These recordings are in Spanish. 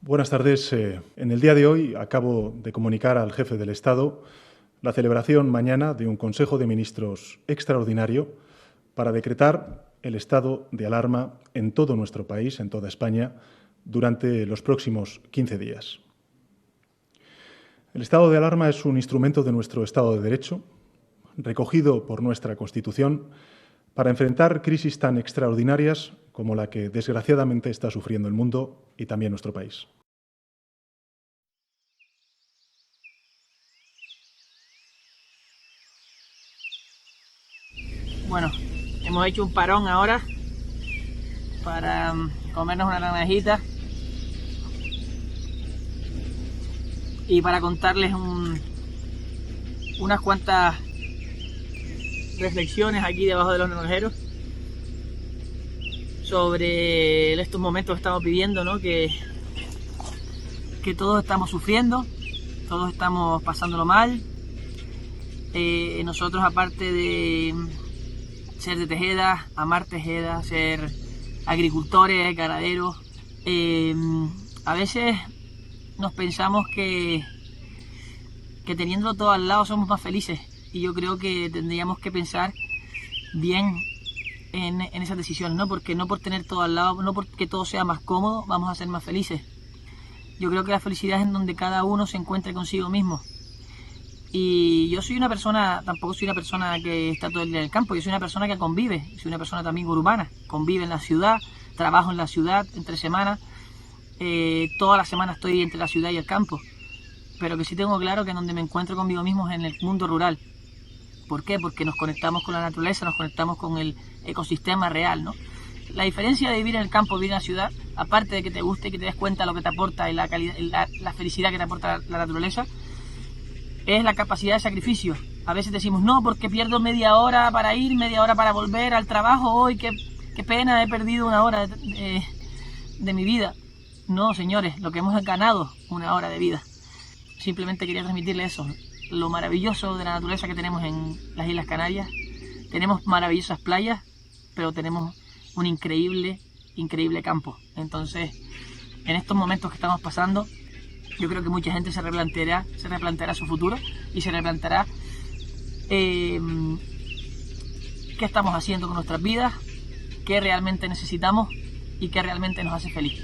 Buenas tardes. En el día de hoy acabo de comunicar al jefe del Estado la celebración mañana de un Consejo de Ministros extraordinario para decretar el estado de alarma en todo nuestro país, en toda España, durante los próximos 15 días. El estado de alarma es un instrumento de nuestro Estado de Derecho, recogido por nuestra Constitución, para enfrentar crisis tan extraordinarias como la que desgraciadamente está sufriendo el mundo y también nuestro país. Bueno, hemos hecho un parón ahora para comernos una naranjita y para contarles unas cuantas reflexiones aquí debajo de los naranjeros sobre estos momentos que estamos viviendo, ¿no? Que todos estamos sufriendo, todos estamos pasándolo mal. Nosotros, aparte de ser de Tejeda, amar Tejeda, ser agricultores, ganaderos, a veces nos pensamos que teniéndolo todo al lado somos más felices, y yo creo que tendríamos que pensar bien en esas decisiones, ¿no? Porque no por tener todo al lado, no porque todo sea más cómodo, vamos a ser más felices. Yo creo que la felicidad es en donde cada uno se encuentre consigo mismo. Y yo soy una persona, tampoco soy una persona que está todo el día en el campo, yo soy una persona que convive, soy una persona también urbana, convive en la ciudad, trabajo en la ciudad entre semanas, toda la semana estoy entre la ciudad y el campo, pero que sí tengo claro que donde me encuentro conmigo mismo es en el mundo rural. ¿Por qué? Porque nos conectamos con la naturaleza, nos conectamos con el ecosistema real, ¿no? La diferencia de vivir en el campo y vivir en la ciudad, aparte de que te guste y que te des cuenta de lo que te aporta y la felicidad que te aporta la naturaleza, es la capacidad de sacrificio. A veces decimos, no, porque pierdo media hora para ir, media hora para volver al trabajo, hoy qué pena, he perdido una hora de mi vida. No, señores, lo que hemos ganado, una hora de vida. Simplemente quería transmitirles eso, lo maravilloso de la naturaleza que tenemos en las Islas Canarias. Tenemos maravillosas playas, pero tenemos un increíble campo. Entonces, en estos momentos que estamos pasando, yo creo que mucha gente se replanteará su futuro y se replanteará qué estamos haciendo con nuestras vidas, qué realmente necesitamos y qué realmente nos hace feliz.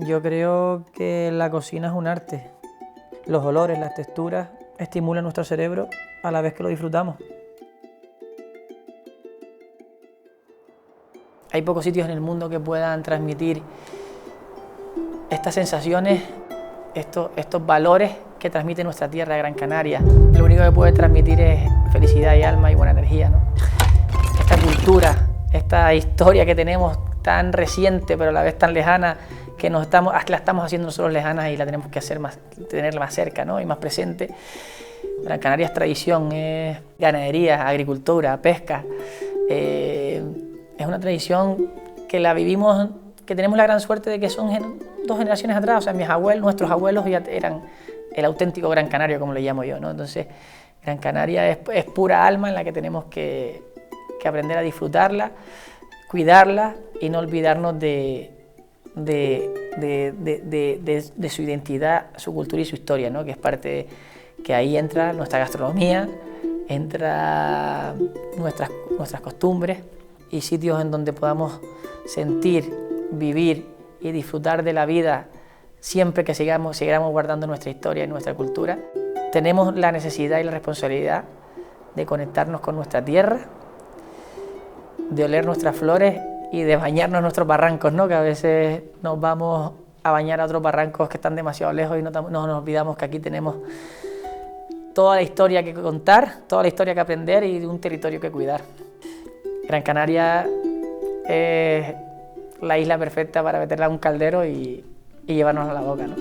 Yo creo que la cocina es un arte. Los olores, las texturas estimulan nuestro cerebro a la vez que lo disfrutamos. Hay pocos sitios en el mundo que puedan transmitir estas sensaciones, estos valores que transmite nuestra tierra, Gran Canaria. Lo único que puede transmitir es felicidad y alma y buena energía, ¿no? Esta cultura, esta historia que tenemos tan reciente pero a la vez tan lejana, que la estamos haciendo nosotros lejana y la tenemos que tenerla más cerca, ¿no? Y más presente. Gran Canaria es tradición, es ganadería, agricultura, pesca. Es una tradición que la vivimos, que tenemos la gran suerte de que son dos generaciones atrás. O sea, nuestros abuelos ya eran el auténtico Gran Canario, como le llamo yo, ¿no? Entonces, Gran Canaria es pura alma en la que tenemos que aprender a disfrutarla, cuidarla y no olvidarnos de su identidad, su cultura y su historia, ¿no? Que es parte que ahí entra nuestra gastronomía, entra nuestras costumbres y sitios en donde podamos sentir, vivir y disfrutar de la vida siempre que sigamos guardando nuestra historia y nuestra cultura. Tenemos la necesidad y la responsabilidad de conectarnos con nuestra tierra, de oler nuestras flores y de bañarnos en nuestros barrancos, ¿no? Que a veces nos vamos a bañar a otros barrancos que están demasiado lejos y no nos olvidamos que aquí tenemos toda la historia que contar, toda la historia que aprender y un territorio que cuidar. Gran Canaria es la isla perfecta para meterla a un caldero y llevarnos a la boca, ¿no?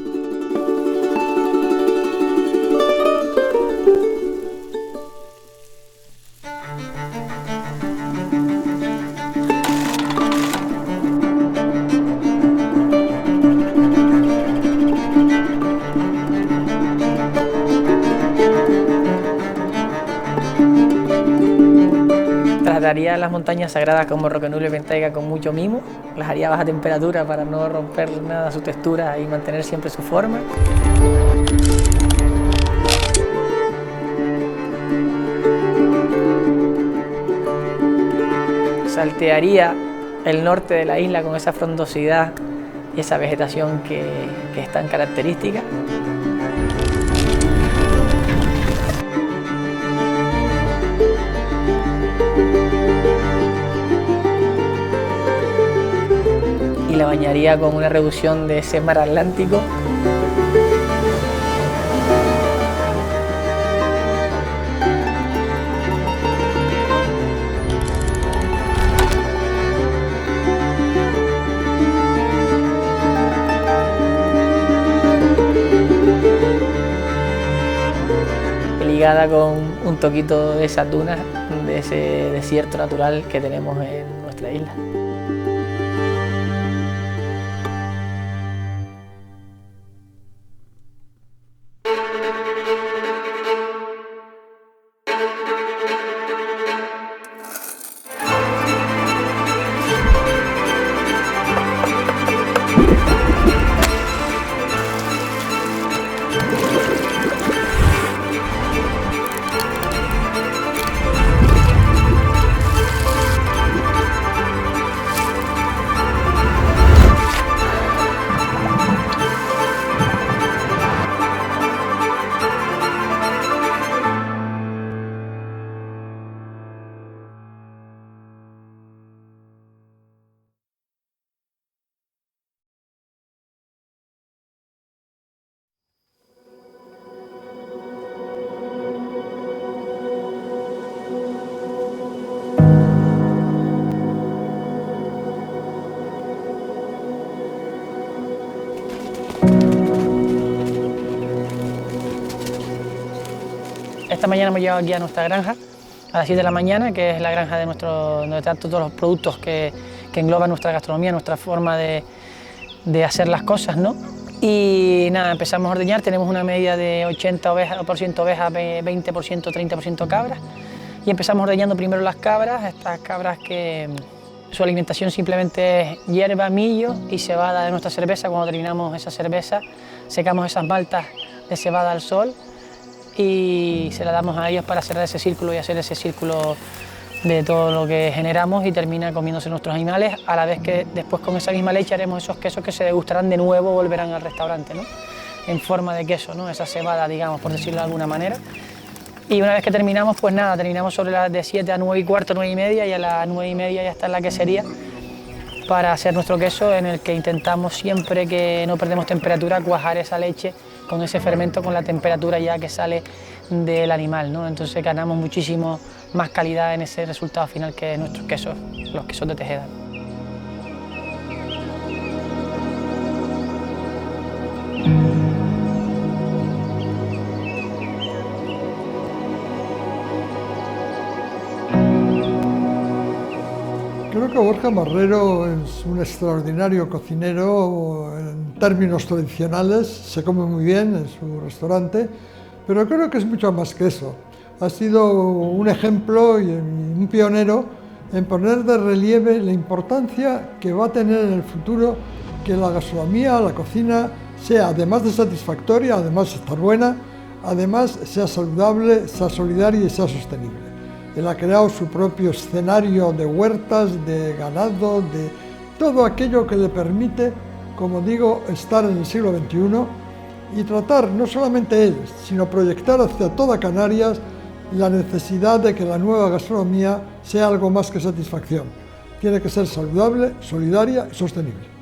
trataría las montañas sagradas como Rocanulo y Ventaiga con mucho mimo, las haría a baja temperatura para no romper nada su textura y mantener siempre su forma. Saltearía el norte de la isla con esa frondosidad y esa vegetación que es tan característica. Y la bañaría con una reducción de ese mar Atlántico. Ligada con un toquito de esas dunas, de ese desierto natural que tenemos en nuestra isla. Esta mañana hemos llegado aquí a nuestra granja, a las 7 de la mañana, que es la granja de donde están todos los productos que engloban nuestra gastronomía, nuestra forma de hacer las cosas, ¿no? Y nada, empezamos a ordeñar, tenemos una media de 80% ovejas, 20%, 30% cabras, y empezamos ordeñando primero las cabras, estas cabras que su alimentación simplemente es hierba, millo y cebada de nuestra cerveza. Cuando terminamos esa cerveza, secamos esas maltas de cebada al sol y se la damos a ellos para cerrar ese círculo y hacer ese círculo de todo lo que generamos, y termina comiéndose nuestros animales, a la vez que después con esa misma leche haremos esos quesos que se degustarán de nuevo, volverán al restaurante, ¿no? En forma de queso, ¿no? Esa cebada, digamos, por decirlo de alguna manera. Y una vez que terminamos, pues nada, terminamos sobre las de 7 a 9 y cuarto, 9 y media, y a las 9 y media ya está en la quesería para hacer nuestro queso, en el que intentamos, siempre que no perdemos temperatura, cuajar esa leche con ese fermento, con la temperatura ya que sale del animal, ¿no? Entonces ganamos muchísimo más calidad en ese resultado final que nuestros quesos, los quesos de Tejeda. Creo que Borja Marrero es un extraordinario cocinero en términos tradicionales, se come muy bien en su restaurante, pero creo que es mucho más que eso. Ha sido un ejemplo y un pionero en poner de relieve la importancia que va a tener en el futuro que la gastronomía, la cocina, sea además de satisfactoria, además de estar buena, además sea saludable, sea solidaria y sea sostenible. Él ha creado su propio escenario de huertas, de ganado, de todo aquello que le permite, como digo, estar en el siglo XXI y tratar, no solamente él, sino proyectar hacia toda Canarias la necesidad de que la nueva gastronomía sea algo más que satisfacción. Tiene que ser saludable, solidaria y sostenible.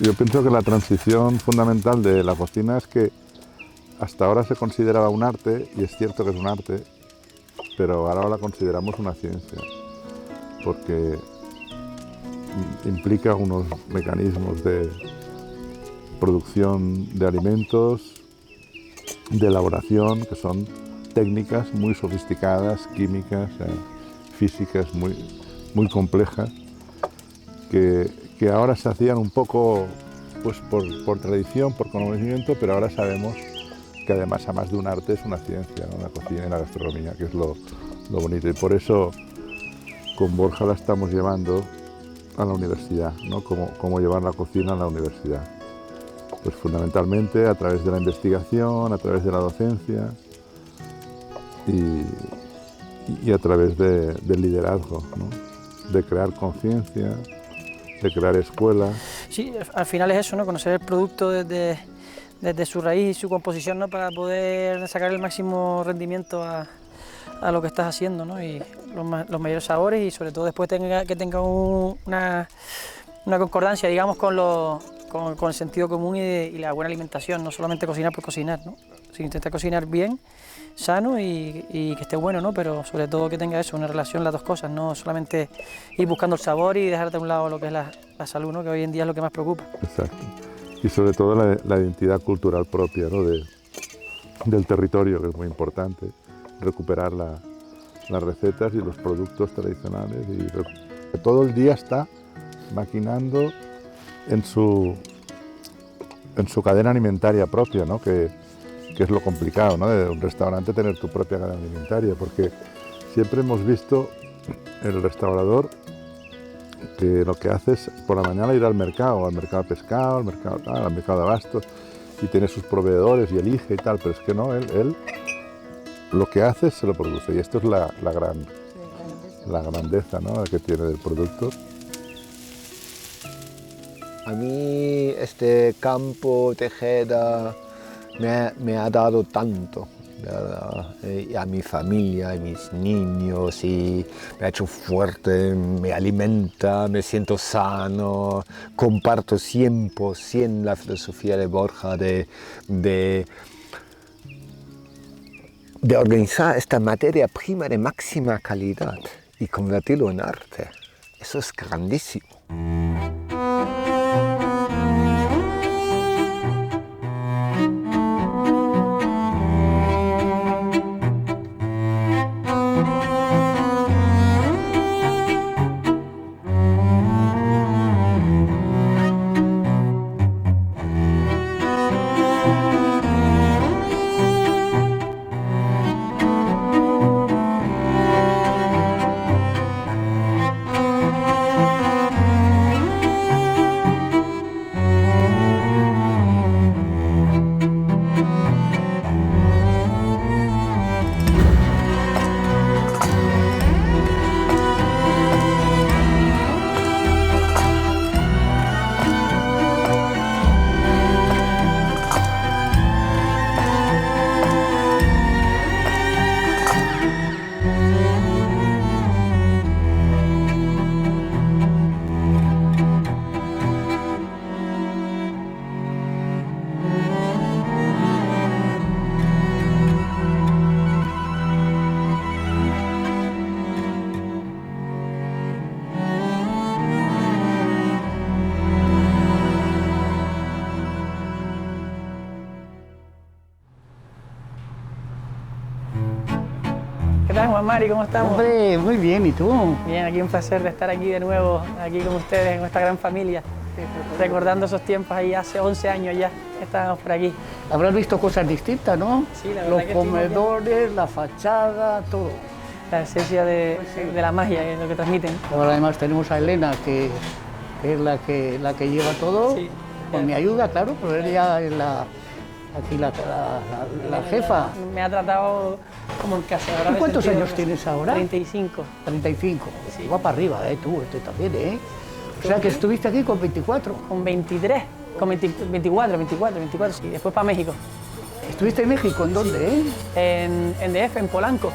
Yo pienso que la transición fundamental de la cocina es que hasta ahora se consideraba un arte, y es cierto que es un arte, pero ahora la consideramos una ciencia, porque implica unos mecanismos de producción de alimentos, de elaboración, que son técnicas muy sofisticadas, químicas, físicas muy complejas, que ahora se hacían un poco pues por tradición, por conocimiento, pero ahora sabemos que además a más de un arte es una ciencia, ¿no? La cocina y la gastronomía, que es lo bonito. Y por eso con Borja la estamos llevando a la universidad, ¿no? Cómo llevar la cocina a la universidad. Pues fundamentalmente a través de la investigación, a través de la docencia y a través del liderazgo, ¿no? De crear conciencia, de crear escuelas. Sí, al final es eso, ¿no? Conocer el producto desde su raíz y su composición, ¿no? Para poder sacar el máximo rendimiento a lo que estás haciendo, ¿no? Y los mayores sabores y sobre todo después que tenga una concordancia, digamos, con el sentido común y la buena alimentación, no solamente cocinar por cocinar, ¿no? Sino intentar cocinar bien, sano y que esté bueno, ¿no? Pero sobre todo que tenga eso, una relación las dos cosas, no solamente ir buscando el sabor y dejar de un lado lo que es la salud, ¿no? Que hoy en día es lo que más preocupa. Exacto. Y sobre todo la identidad cultural propia, ¿no? Del territorio, que es muy importante, recuperar las recetas y los productos tradicionales y todo el día está maquinando en su cadena alimentaria propia, ¿no? Que es lo complicado, ¿no? De un restaurante tener tu propia cadena alimentaria, porque siempre hemos visto el restaurador que lo que hace es por la mañana ir al mercado de pescado, al mercado de abastos, y tiene sus proveedores y elige y tal, pero es que no, él lo que hace se lo produce, y esto es la grandeza, ¿no? Que tiene del producto. A mí este campo Tejeda me ha dado tanto, ¿verdad? Y a mi familia, a mis niños, y me ha hecho fuerte, me alimenta, me siento sano, comparto 100% la filosofía de Borja de organizar esta materia prima de máxima calidad y convertirlo en arte. Eso es grandísimo. ¿Qué tal, Juan Mari? ¿Cómo estamos? Hombre, muy bien, ¿y tú? Bien, aquí un placer de estar aquí de nuevo, aquí con ustedes, con esta gran familia, recordando esos tiempos ahí hace 11 años ya, estábamos por aquí. Habrás visto cosas distintas, ¿no? Sí, la verdad Los que comedores, la fachada, todo. La esencia de la magia, que es lo que transmiten. Ahora además tenemos a Elena, que es la que lleva todo, Sí. con mi ayuda, claro, pero ella es la jefa. Me ha tratado como en casa. ahora ¿Tú me he cuántos sentido- años tienes ahora? 35. 35. Sí. Va para arriba, tú, también, ¿eh? O sea que estuviste aquí con 24. Con 23, con 24, sí, después para México. ¿Estuviste en México? ¿En dónde, En DF, en Polanco.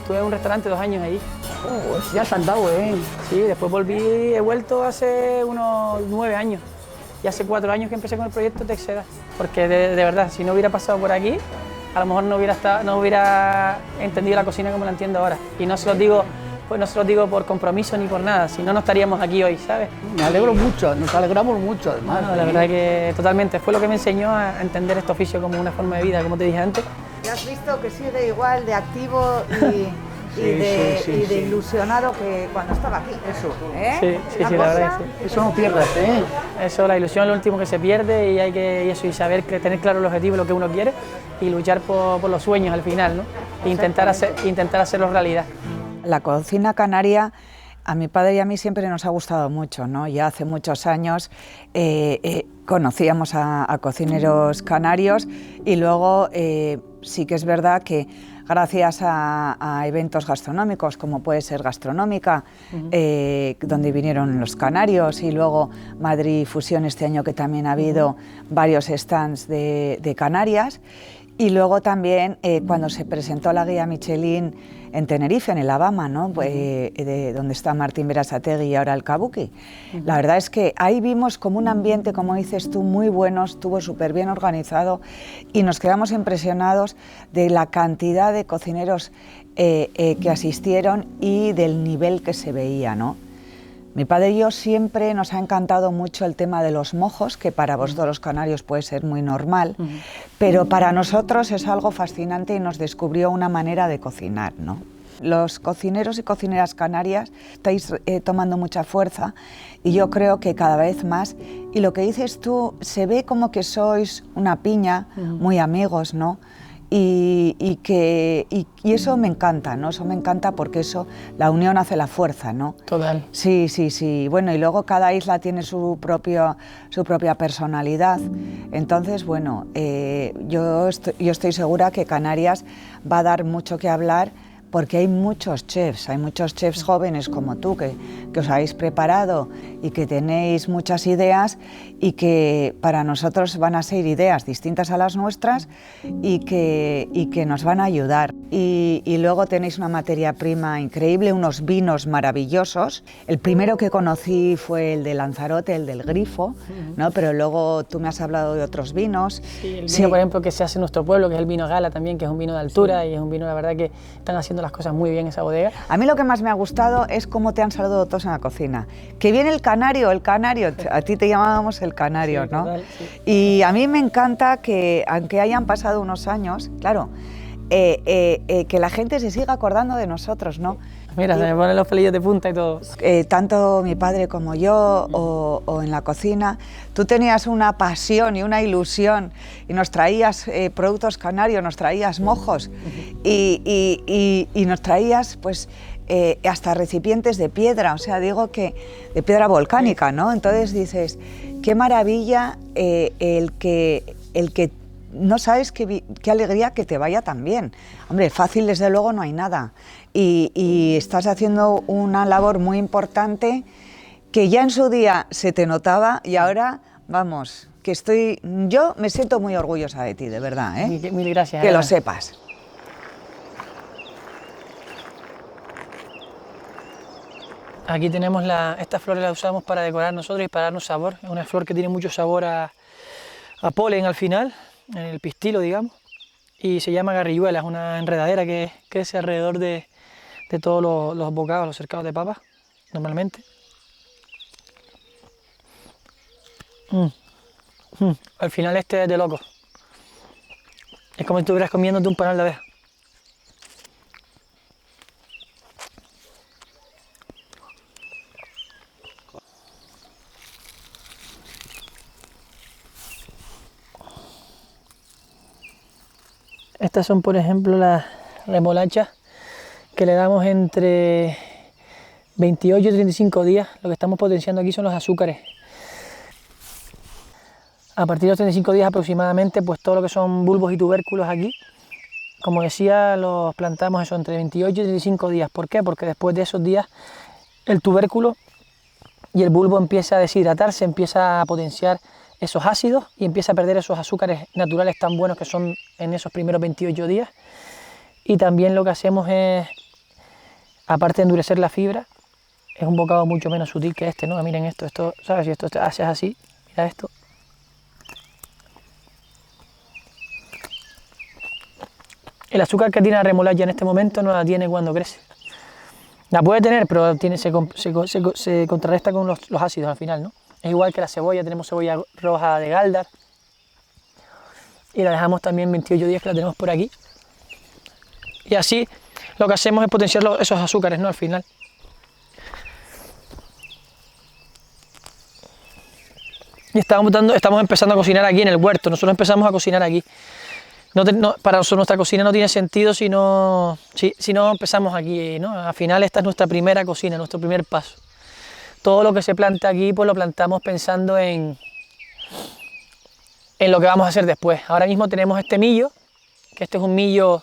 Estuve en un restaurante 2 años ahí. Oh, ya has andado, ¿eh? Sí, después he vuelto hace unos 9 años. Y hace 4 años que empecé con el proyecto Texeda. Porque de verdad, si no hubiera pasado por aquí, a lo mejor no hubiera entendido la cocina como la entiendo ahora. Y no se los digo, pues no se los digo por compromiso ni por nada, si no, no estaríamos aquí hoy, ¿sabes? Me alegro mucho, nos alegramos mucho, además. No, la verdad que totalmente. Fue lo que me enseñó a entender este oficio como una forma de vida, como te dije antes. Ya has visto que sigue igual de activo y de ilusionado que cuando estaba aquí. Eso. ¿Eh? Sí, Una la verdad cosa- que sí. Eso no pierdas, ¿eh? Eso, la ilusión es lo último que se pierde y hay que y saber tener claro el objetivo, lo que uno quiere y luchar por los sueños al final, ¿no? E intentar hacerlos realidad. La cocina canaria a mi padre y a mí siempre nos ha gustado mucho, ¿no? Ya hace muchos años conocíamos a cocineros canarios y luego sí que es verdad que gracias a eventos gastronómicos como puede ser Gastronómica, donde vinieron los canarios, y luego Madrid Fusión este año, que también ha habido varios stands de Canarias, y luego también cuando se presentó la guía Michelin en Tenerife, en el Abama, ¿no? Donde está Martín Berasategui y ahora el Kabuki. La verdad es que ahí vimos como un ambiente, como dices tú, muy bueno, estuvo súper bien organizado y nos quedamos impresionados de la cantidad de cocineros que asistieron y del nivel que se veía, ¿no? Mi padre y yo siempre nos ha encantado mucho el tema de los mojos, que para vosotros los canarios puede ser muy normal, pero para nosotros es algo fascinante y nos descubrió una manera de cocinar, ¿no? Los cocineros y cocineras canarias estáis tomando mucha fuerza y yo creo que cada vez más, y lo que dices tú, se ve como que sois una piña, muy amigos, ¿no? Y eso me encanta, ¿no? Eso me encanta porque eso, la unión hace la fuerza, ¿no? Total. Sí, sí, sí. Bueno, y luego cada isla tiene su propia personalidad. Entonces, bueno, yo estoy segura que Canarias va a dar mucho que hablar, porque hay muchos chefs jóvenes como tú que os habéis preparado y que tenéis muchas ideas y que para nosotros van a ser ideas distintas a las nuestras y que nos van a ayudar. Y luego tenéis una materia prima increíble, unos vinos maravillosos. El primero que conocí fue el de Lanzarote, el del Grifo, ¿no? Pero luego tú me has hablado de otros vinos. Sí, el vino, por ejemplo, que se hace en nuestro pueblo, que es el vino Gala también, que es un vino de altura y es un vino, la verdad, que están haciendo las cosas muy bien esa bodega. A mí lo que más me ha gustado es cómo te han saludado todos en la cocina. Que viene el canario, a ti te llamábamos el canario, sí, ¿no? Total, sí. Y a mí me encanta que, aunque hayan pasado unos años, claro, que la gente se siga acordando de nosotros, ¿no? Mira, se me ponen los pelillos de punta y todo. Tanto mi padre como yo, o en la cocina, tú tenías una pasión y una ilusión y nos traías productos canarios, nos traías mojos y nos traías pues hasta recipientes de piedra, o sea, digo que de piedra volcánica, ¿no? Entonces dices, qué maravilla el que no sabes qué alegría que te vaya tan bien. Hombre, fácil desde luego no hay nada. Y estás haciendo una labor muy importante que ya en su día se te notaba y ahora, vamos, yo me siento muy orgullosa de ti, de verdad, ¿eh? Mil gracias. Que lo sepas. Aquí tenemos estas flores, las usamos para decorar nosotros y para darnos sabor. Es una flor que tiene mucho sabor a polen al final, en el pistilo, digamos, y se llama garrilluela, es una enredadera que crece alrededor de todos los bocados, los cercados de papa, normalmente. Al final este es de loco. Es como si estuvieras comiéndote un panal de abeja. Estas son, por ejemplo, las remolachas que le damos entre 28 y 35 días. Lo que estamos potenciando aquí son los azúcares. A partir de los 35 días aproximadamente, pues todo lo que son bulbos y tubérculos aquí, como decía, los plantamos eso entre 28 y 35 días. ¿Por qué? Porque después de esos días el tubérculo y el bulbo empieza a deshidratarse, empieza a potenciar esos ácidos y empieza a perder esos azúcares naturales tan buenos que son en esos primeros 28 días. Y también lo que hacemos es, aparte de endurecer la fibra, es un bocado mucho menos sutil que este, ¿no? Miren esto, ¿sabes? Si esto haces así, mira esto. El azúcar que tiene la remolacha en este momento no la tiene cuando crece. La puede tener, pero se contrarresta con los ácidos al final, ¿no? Es igual que la cebolla, tenemos cebolla roja de Galdar y la dejamos también 28 días, que la tenemos por aquí. Y así lo que hacemos es potenciar esos azúcares, ¿no? Al final. Y estamos empezando a cocinar aquí en el huerto. Nosotros empezamos a cocinar aquí. para nosotros nuestra cocina no tiene sentido si no empezamos aquí, ¿no? Al final esta es nuestra primera cocina, nuestro primer paso. Todo lo que se planta aquí pues lo plantamos pensando en lo que vamos a hacer después. Ahora mismo tenemos este millo, que este es un millo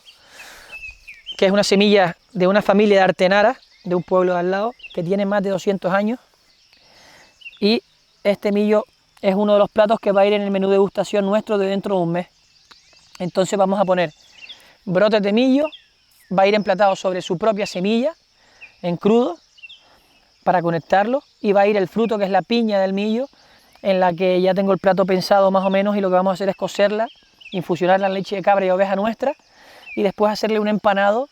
que es una semilla de una familia de Artenara, de un pueblo de al lado, que tiene más de 200 años. Y este millo es uno de los platos que va a ir en el menú de degustación nuestro de dentro de un mes. Entonces vamos a poner brotes de millo, va a ir emplatado sobre su propia semilla, en crudo, para conectarlo, y va a ir el fruto, que es la piña del millo, en la que ya tengo el plato pensado más o menos, y lo que vamos a hacer es cocerla, infusionarla en leche de cabra y oveja nuestra, y después hacerle un empanado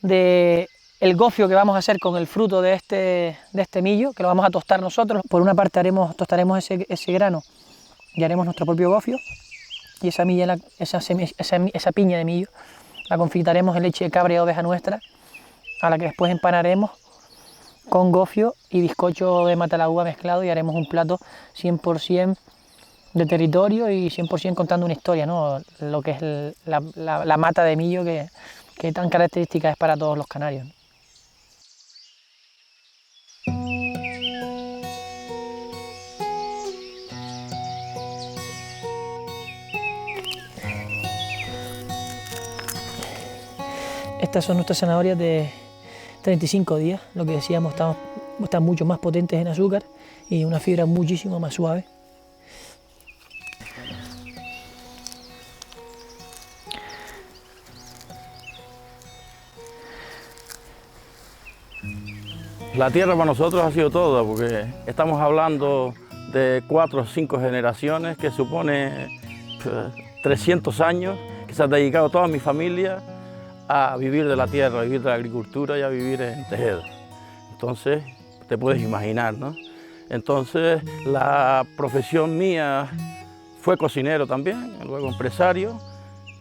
de el gofio que vamos a hacer con el fruto de este millo, que lo vamos a tostar nosotros. Por una parte tostaremos ese grano y haremos nuestro propio gofio, y esa piña de millo la confitaremos en leche de cabra y oveja nuestra, a la que después empanaremos con gofio y bizcocho de matalagua mezclado, y haremos un plato 100% de territorio y 100% contando una historia, ¿no? Lo que es la mata de millo que tan característica es para todos los canarios, ¿no? Estas son nuestras zanahorias de 35 días, lo que decíamos, están mucho más potentes en azúcar y una fibra muchísimo más suave. La tierra para nosotros ha sido todo, porque estamos hablando de 4 o 5 generaciones, que supone 300 años, que se ha dedicado toda mi familia a vivir de la tierra, a vivir de la agricultura y a vivir en Tejeda. Entonces, te puedes imaginar, ¿no? Entonces, la profesión mía fue cocinero también, luego empresario,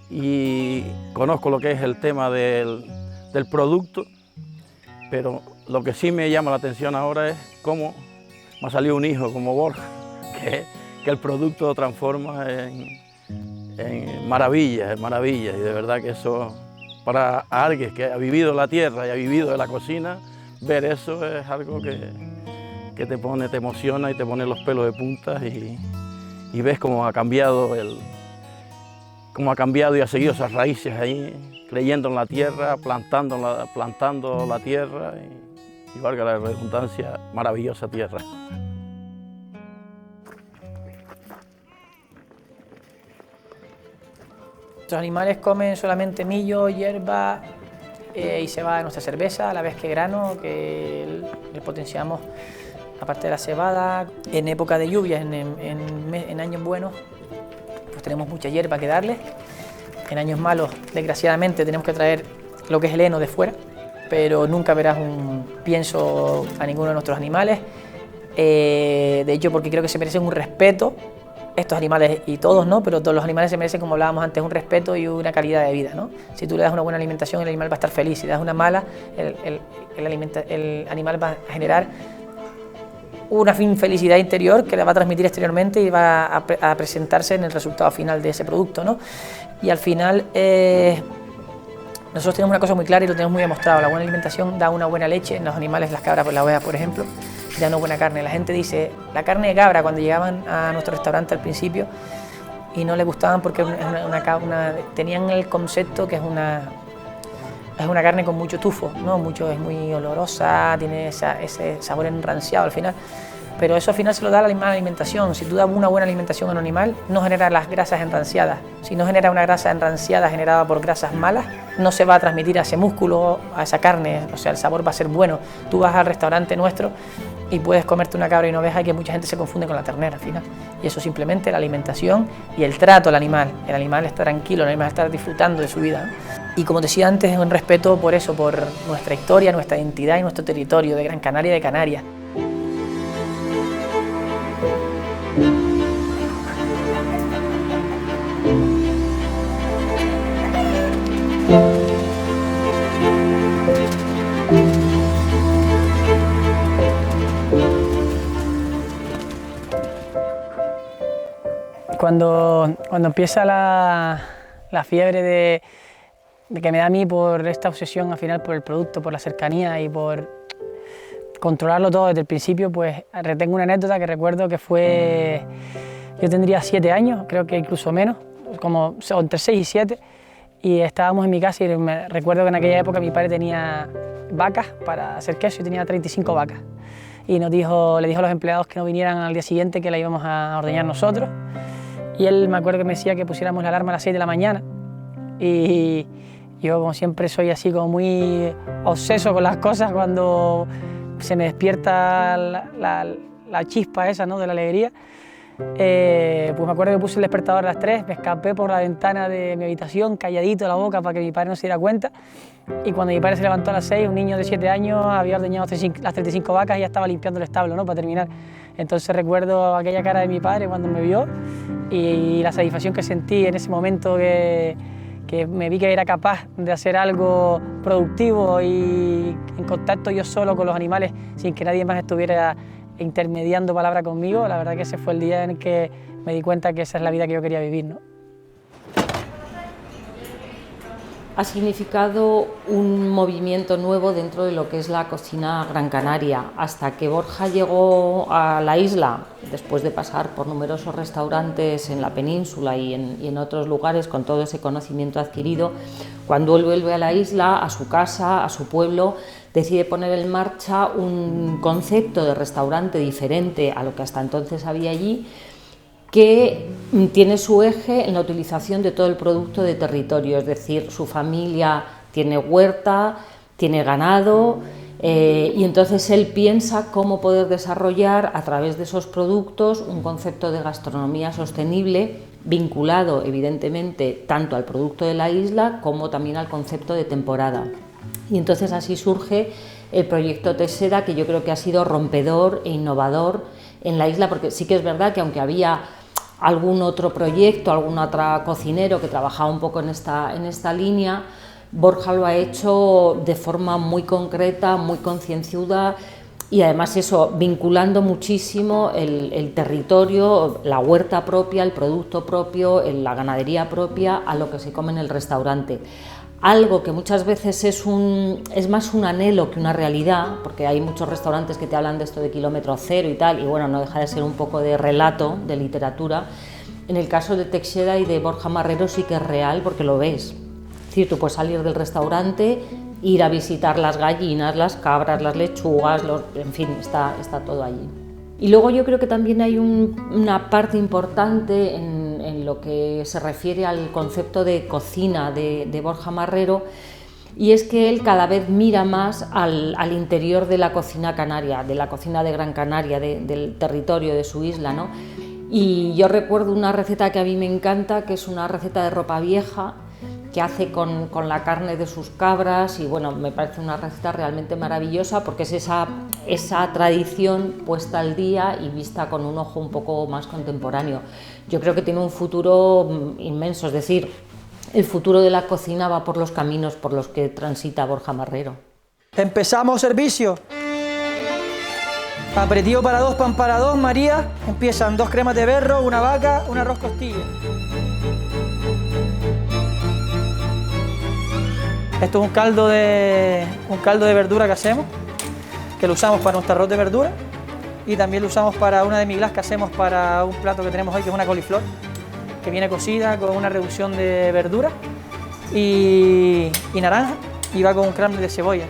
y conozco lo que es el tema del producto, pero lo que sí me llama la atención ahora es cómo me ha salido un hijo como Borja, que el producto lo transforma en maravillas, y de verdad que eso, para alguien que ha vivido la tierra y ha vivido de la cocina, ver eso es algo que te emociona y te pone los pelos de punta, y ves cómo ha cambiado y ha seguido esas raíces ahí, creyendo en la tierra, plantando la tierra y valga la redundancia, maravillosa tierra. Nuestros animales comen solamente millo, hierba y cebada de nuestra cerveza, a la vez que grano, que le potenciamos aparte de la cebada. En época de lluvias, en años buenos, pues tenemos mucha hierba que darles. En años malos, desgraciadamente, tenemos que traer lo que es el heno de fuera, pero nunca verás un pienso a ninguno de nuestros animales. De hecho, porque creo que se merecen un respeto, estos animales y todos, ¿no? Pero todos los animales se merecen, como hablábamos antes, un respeto y una calidad de vida, ¿no? Si tú le das una buena alimentación, el animal va a estar feliz. Si le das una mala, el animal va a generar una infelicidad interior que la va a transmitir exteriormente y va a presentarse en el resultado final de ese producto, ¿no? Y al final nosotros tenemos una cosa muy clara y lo tenemos muy demostrado: la buena alimentación da una buena leche en los animales, las cabras, la oveja, por ejemplo, da una buena carne. La gente dice, la carne de cabra, cuando llegaban a nuestro restaurante al principio y no les gustaban porque tenían el concepto que es una carne con mucho tufo, ¿no? Es muy olorosa, tiene ese sabor enranciado al final, pero eso al final se lo da la mala alimentación. Si tú das una buena alimentación a un animal, no genera las grasas enranciadas. Si no genera una grasa enranciada generada por grasas malas, no se va a transmitir a ese músculo, a esa carne, o sea, el sabor va a ser bueno. Tú vas al restaurante nuestro y puedes comerte una cabra y una oveja, y que mucha gente se confunde con la ternera al final. Y eso simplemente la alimentación y el trato al animal. El animal está tranquilo, el animal está disfrutando de su vida, ¿no? Y como decía antes, es un respeto por eso, por nuestra historia, nuestra identidad y nuestro territorio de Gran Canaria y de Canarias. Cuando empieza La fiebre de que me da a mí por esta obsesión al final por el producto, por la cercanía y por controlarlo todo desde el principio, pues retengo una anécdota que recuerdo que fue, yo tendría 7 años, creo que incluso menos, como entre 6 y 7, y estábamos en mi casa y me recuerdo que en aquella época mi padre tenía vacas para hacer queso y tenía 35 vacas. Y le dijo a los empleados que no vinieran al día siguiente, que la íbamos a ordeñar nosotros. Y él me acuerdo que me decía que pusiéramos la alarma a las 6 de la mañana. Y yo, como siempre, soy así como muy obseso con las cosas. Cuando se me despierta la chispa esa, ¿no?, de la alegría, pues me acuerdo que puse el despertador a las 3, me escapé por la ventana de mi habitación, calladito la boca para que mi padre no se diera cuenta. Y cuando mi padre se levantó a las 6, un niño de 7 años había ordeñado las 35 vacas y ya estaba limpiando el establo, ¿no?, para terminar. Entonces recuerdo aquella cara de mi padre cuando me vio y la satisfacción que sentí en ese momento que me vi que era capaz de hacer algo productivo y en contacto yo solo con los animales sin que nadie más estuviera intermediando palabra conmigo. La verdad que ese fue el día en que me di cuenta que esa es la vida que yo quería vivir, ¿no? Ha significado un movimiento nuevo dentro de lo que es la cocina gran canaria. Hasta que Borja llegó a la isla, después de pasar por numerosos restaurantes en la península y en otros lugares con todo ese conocimiento adquirido, cuando él vuelve a la isla, a su casa, a su pueblo, decide poner en marcha un concepto de restaurante diferente a lo que hasta entonces había allí, que tiene su eje en la utilización de todo el producto de territorio, es decir, su familia tiene huerta, tiene ganado, y entonces él piensa cómo poder desarrollar a través de esos productos un concepto de gastronomía sostenible vinculado evidentemente tanto al producto de la isla como también al concepto de temporada. Y entonces así surge el proyecto Texeda, que yo creo que ha sido rompedor e innovador en la isla, porque sí que es verdad que aunque había algún otro proyecto, algún otro cocinero que trabajaba un poco en esta línea, Borja lo ha hecho de forma muy concreta, muy concienzuda y además eso, vinculando muchísimo el territorio, la huerta propia, el producto propio, la ganadería propia a lo que se come en el restaurante. Algo que muchas veces es más un anhelo que una realidad, porque hay muchos restaurantes que te hablan de esto de kilómetro cero y tal, y bueno, no deja de ser un poco de relato, de literatura. En el caso de Texeda y de Borja Marrero sí que es real, porque lo ves. Es decir, tú puedes salir del restaurante, ir a visitar las gallinas, las cabras, las lechugas, en fin, está todo allí. Y luego yo creo que también hay una parte importante en lo que se refiere al concepto de cocina de Borja Marrero, y es que él cada vez mira más al interior de la cocina canaria, de la cocina de Gran Canaria, del territorio de su isla, ¿no? Y yo recuerdo una receta que a mí me encanta, que es una receta de ropa vieja, que hace con la carne de sus cabras, y bueno, me parece una receta realmente maravillosa porque es esa tradición puesta al día y vista con un ojo un poco más contemporáneo. Yo creo que tiene un futuro inmenso, es decir, el futuro de la cocina va por los caminos por los que transita Borja Marrero. Empezamos servicio. Aperitivo para 2, pan para 2, María. Empiezan 2 cremas de berro, una vaca, un arroz costilla. Esto es un caldo de verdura que hacemos, que lo usamos para nuestro arroz de verdura y también lo usamos para una demi-glace que hacemos para un plato que tenemos hoy, que es una coliflor, que viene cocida con una reducción de verdura y naranja, y va con un crumble de cebolla.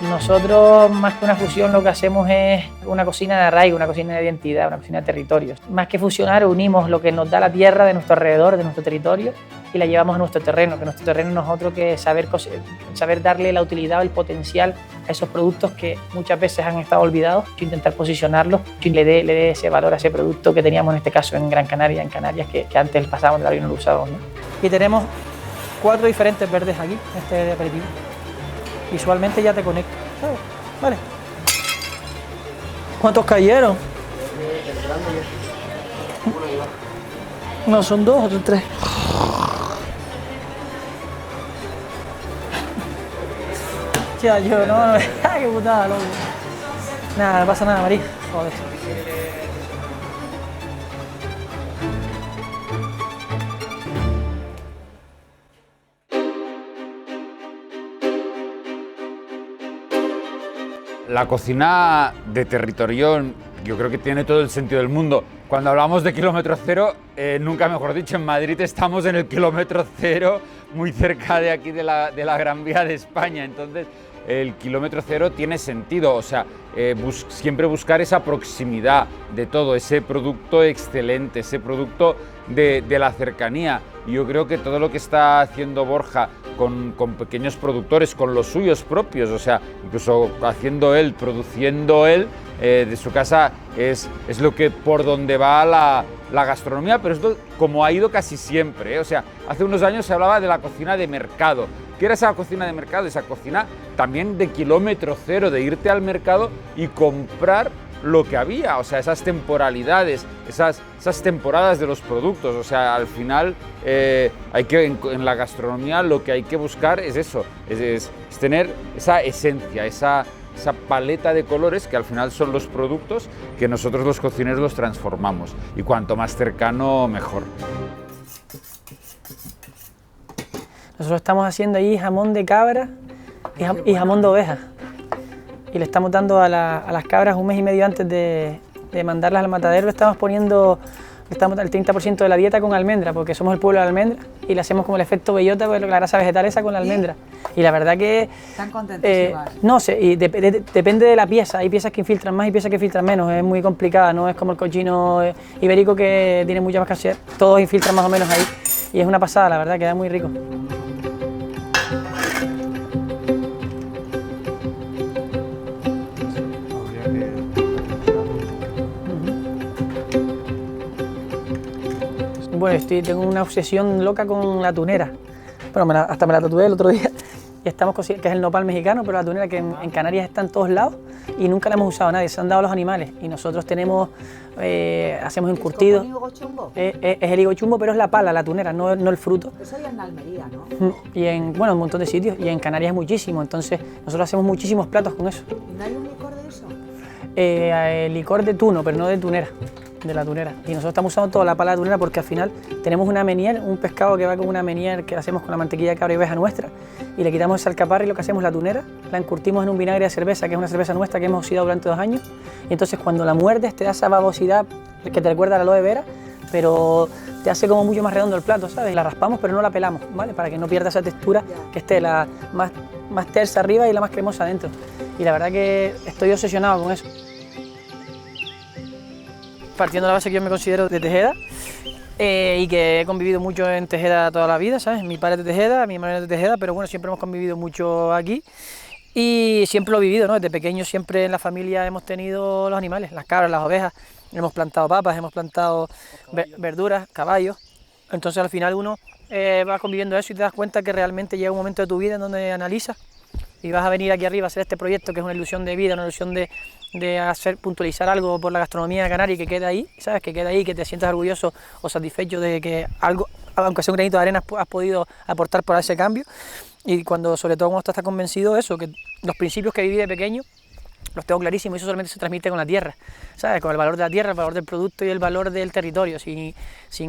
Nosotros, más que una fusión, lo que hacemos es una cocina de arraigo, una cocina de identidad, una cocina de territorios. Más que fusionar, unimos lo que nos da la tierra de nuestro alrededor, de nuestro territorio, y la llevamos a nuestro terreno, que nuestro terreno no es otro que saber darle la utilidad o el potencial a esos productos que muchas veces han estado olvidados, intentar posicionarlos y le dé ese valor a ese producto que teníamos en este caso en Gran Canaria, en Canarias, que antes pasábamos de la y no lo usábamos, ¿no? Y tenemos 4 diferentes verdes aquí, este aperitivo. Visualmente ya te conecto, ¿sabes? Vale. ¿Cuántos cayeron? No, son 2 o son 3. Ya, yo no, qué putada, loco. Nada, no pasa nada, María. Joder. La cocina de Territorión yo creo que tiene todo el sentido del mundo. Cuando hablamos de kilómetro cero, nunca mejor dicho, en Madrid estamos en el kilómetro cero, muy cerca de aquí de la Gran Vía de España. Entonces el kilómetro cero tiene sentido, o sea, siempre buscar esa proximidad de todo, ese producto excelente, ese producto de la cercanía. Y yo creo que todo lo que está haciendo Borja con pequeños productores, con los suyos propios, o sea, incluso haciendo él, produciendo él, de su casa, es lo que por donde va la gastronomía, pero esto como ha ido casi siempre, ¿eh? O sea, hace unos años se hablaba de la cocina de mercado. ¿Qué era esa cocina de mercado? Esa cocina también de kilómetro cero, de irte al mercado y comprar lo que había, o sea, esas temporalidades, esas temporadas de los productos. O sea, al final hay que, en la gastronomía lo que hay que buscar es eso, es tener esa esencia, esa paleta de colores que al final son los productos que nosotros los cocineros los transformamos, y cuanto más cercano mejor. Nosotros estamos haciendo ahí jamón de cabra y jamón de oveja, y le estamos dando a las cabras un mes y medio antes de mandarlas al matadero. Le estamos poniendo el 30% de la dieta con almendra, porque somos el pueblo de la almendra, y le hacemos como el efecto bellota, pues la grasa vegetal esa con la almendra. Y la verdad que... ¿Están contentísimas? No sé, y depende de la pieza. Hay piezas que infiltran más y piezas que filtran menos. Es muy complicada, no es como el cochino ibérico que tiene mucha más calidad. Todos infiltran más o menos ahí. Y es una pasada, la verdad, queda muy rico. Bueno, tengo una obsesión loca con la tunera. Bueno, hasta me la tatué el otro día. Y estamos que es el nopal mexicano, pero la tunera que en Canarias está en todos lados y nunca la hemos usado nadie, se han dado los animales. Y nosotros tenemos, hacemos encurtidos. ¿Es higo chumbo? Es el higo chumbo, pero es la pala, la tunera, no el fruto. Eso hay en Almería, ¿no? Y en un montón de sitios, y en Canarias muchísimo. Entonces nosotros hacemos muchísimos platos con eso. ¿Y no hay un licor de eso? Licor de tuno, pero no de tunera. De la tunera. Y nosotros estamos usando toda la pala de tunera porque al final tenemos una menier, un pescado que va con una menier que hacemos con la mantequilla de cabra y oveja nuestra, y le quitamos el alcaparra y lo que hacemos la tunera, la encurtimos en un vinagre de cerveza, que es una cerveza nuestra que hemos oxidado durante 2 años, y entonces cuando la muerdes te da esa babosidad que te recuerda a la aloe vera, pero te hace como mucho más redondo el plato, ¿sabes? La raspamos pero no la pelamos, ¿vale? Para que no pierda esa textura, que esté la más tersa arriba y la más cremosa adentro. Y la verdad que estoy obsesionado con eso. Partiendo de la base que yo me considero de Tejeda y que he convivido mucho en Tejeda toda la vida, ¿sabes? Mi padre es de Tejeda, mi hermano es de Tejeda, pero bueno, siempre hemos convivido mucho aquí y siempre lo he vivido, ¿no? Desde pequeño siempre en la familia hemos tenido los animales, las cabras, las ovejas, hemos plantado papas, hemos plantado verduras, caballos, entonces al final uno va conviviendo eso y te das cuenta que realmente llega un momento de tu vida en donde analizas y vas a venir aquí arriba a hacer este proyecto que es una ilusión de vida, una ilusión de puntualizar algo por la gastronomía canaria y que quede ahí, ¿sabes? Que quede ahí, que te sientas orgulloso o satisfecho de que algo, aunque sea un granito de arena, has podido aportar por ese cambio. Y sobre todo cuando estás convencido de eso, que los principios que viví de pequeño los tengo clarísimos, y eso solamente se transmite con la tierra, ¿sabes? Con el valor de la tierra, el valor del producto y el valor del territorio. Sin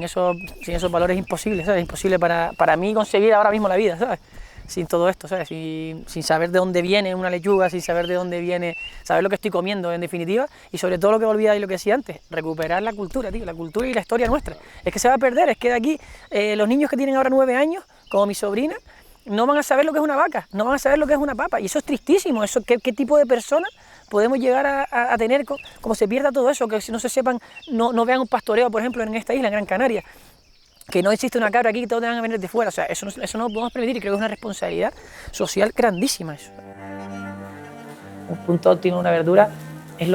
esos valores es imposible, ¿sabes? Es imposible para mí conseguir ahora mismo la vida, ¿sabes? Sin todo esto, ¿sabes? Sin saber de dónde viene una lechuga, sin saber de dónde viene, saber lo que estoy comiendo en definitiva, y sobre todo lo que olvidaba y lo que decía antes, recuperar la cultura, tío, la cultura y la historia nuestra. Es que se va a perder, es que de aquí los niños que tienen ahora 9 años, como mi sobrina, no van a saber lo que es una vaca, no van a saber lo que es una papa, y eso es tristísimo. Eso, ¿qué tipo de personas podemos llegar a tener como se pierda todo eso? Que si no se sepan, no vean un pastoreo, por ejemplo, en esta isla, en Gran Canaria, que no existe una cabra aquí que todos tengan que venir de fuera. O sea, eso no lo podemos permitir, y creo que es una responsabilidad social grandísima eso. Un punto óptimo de una verdura es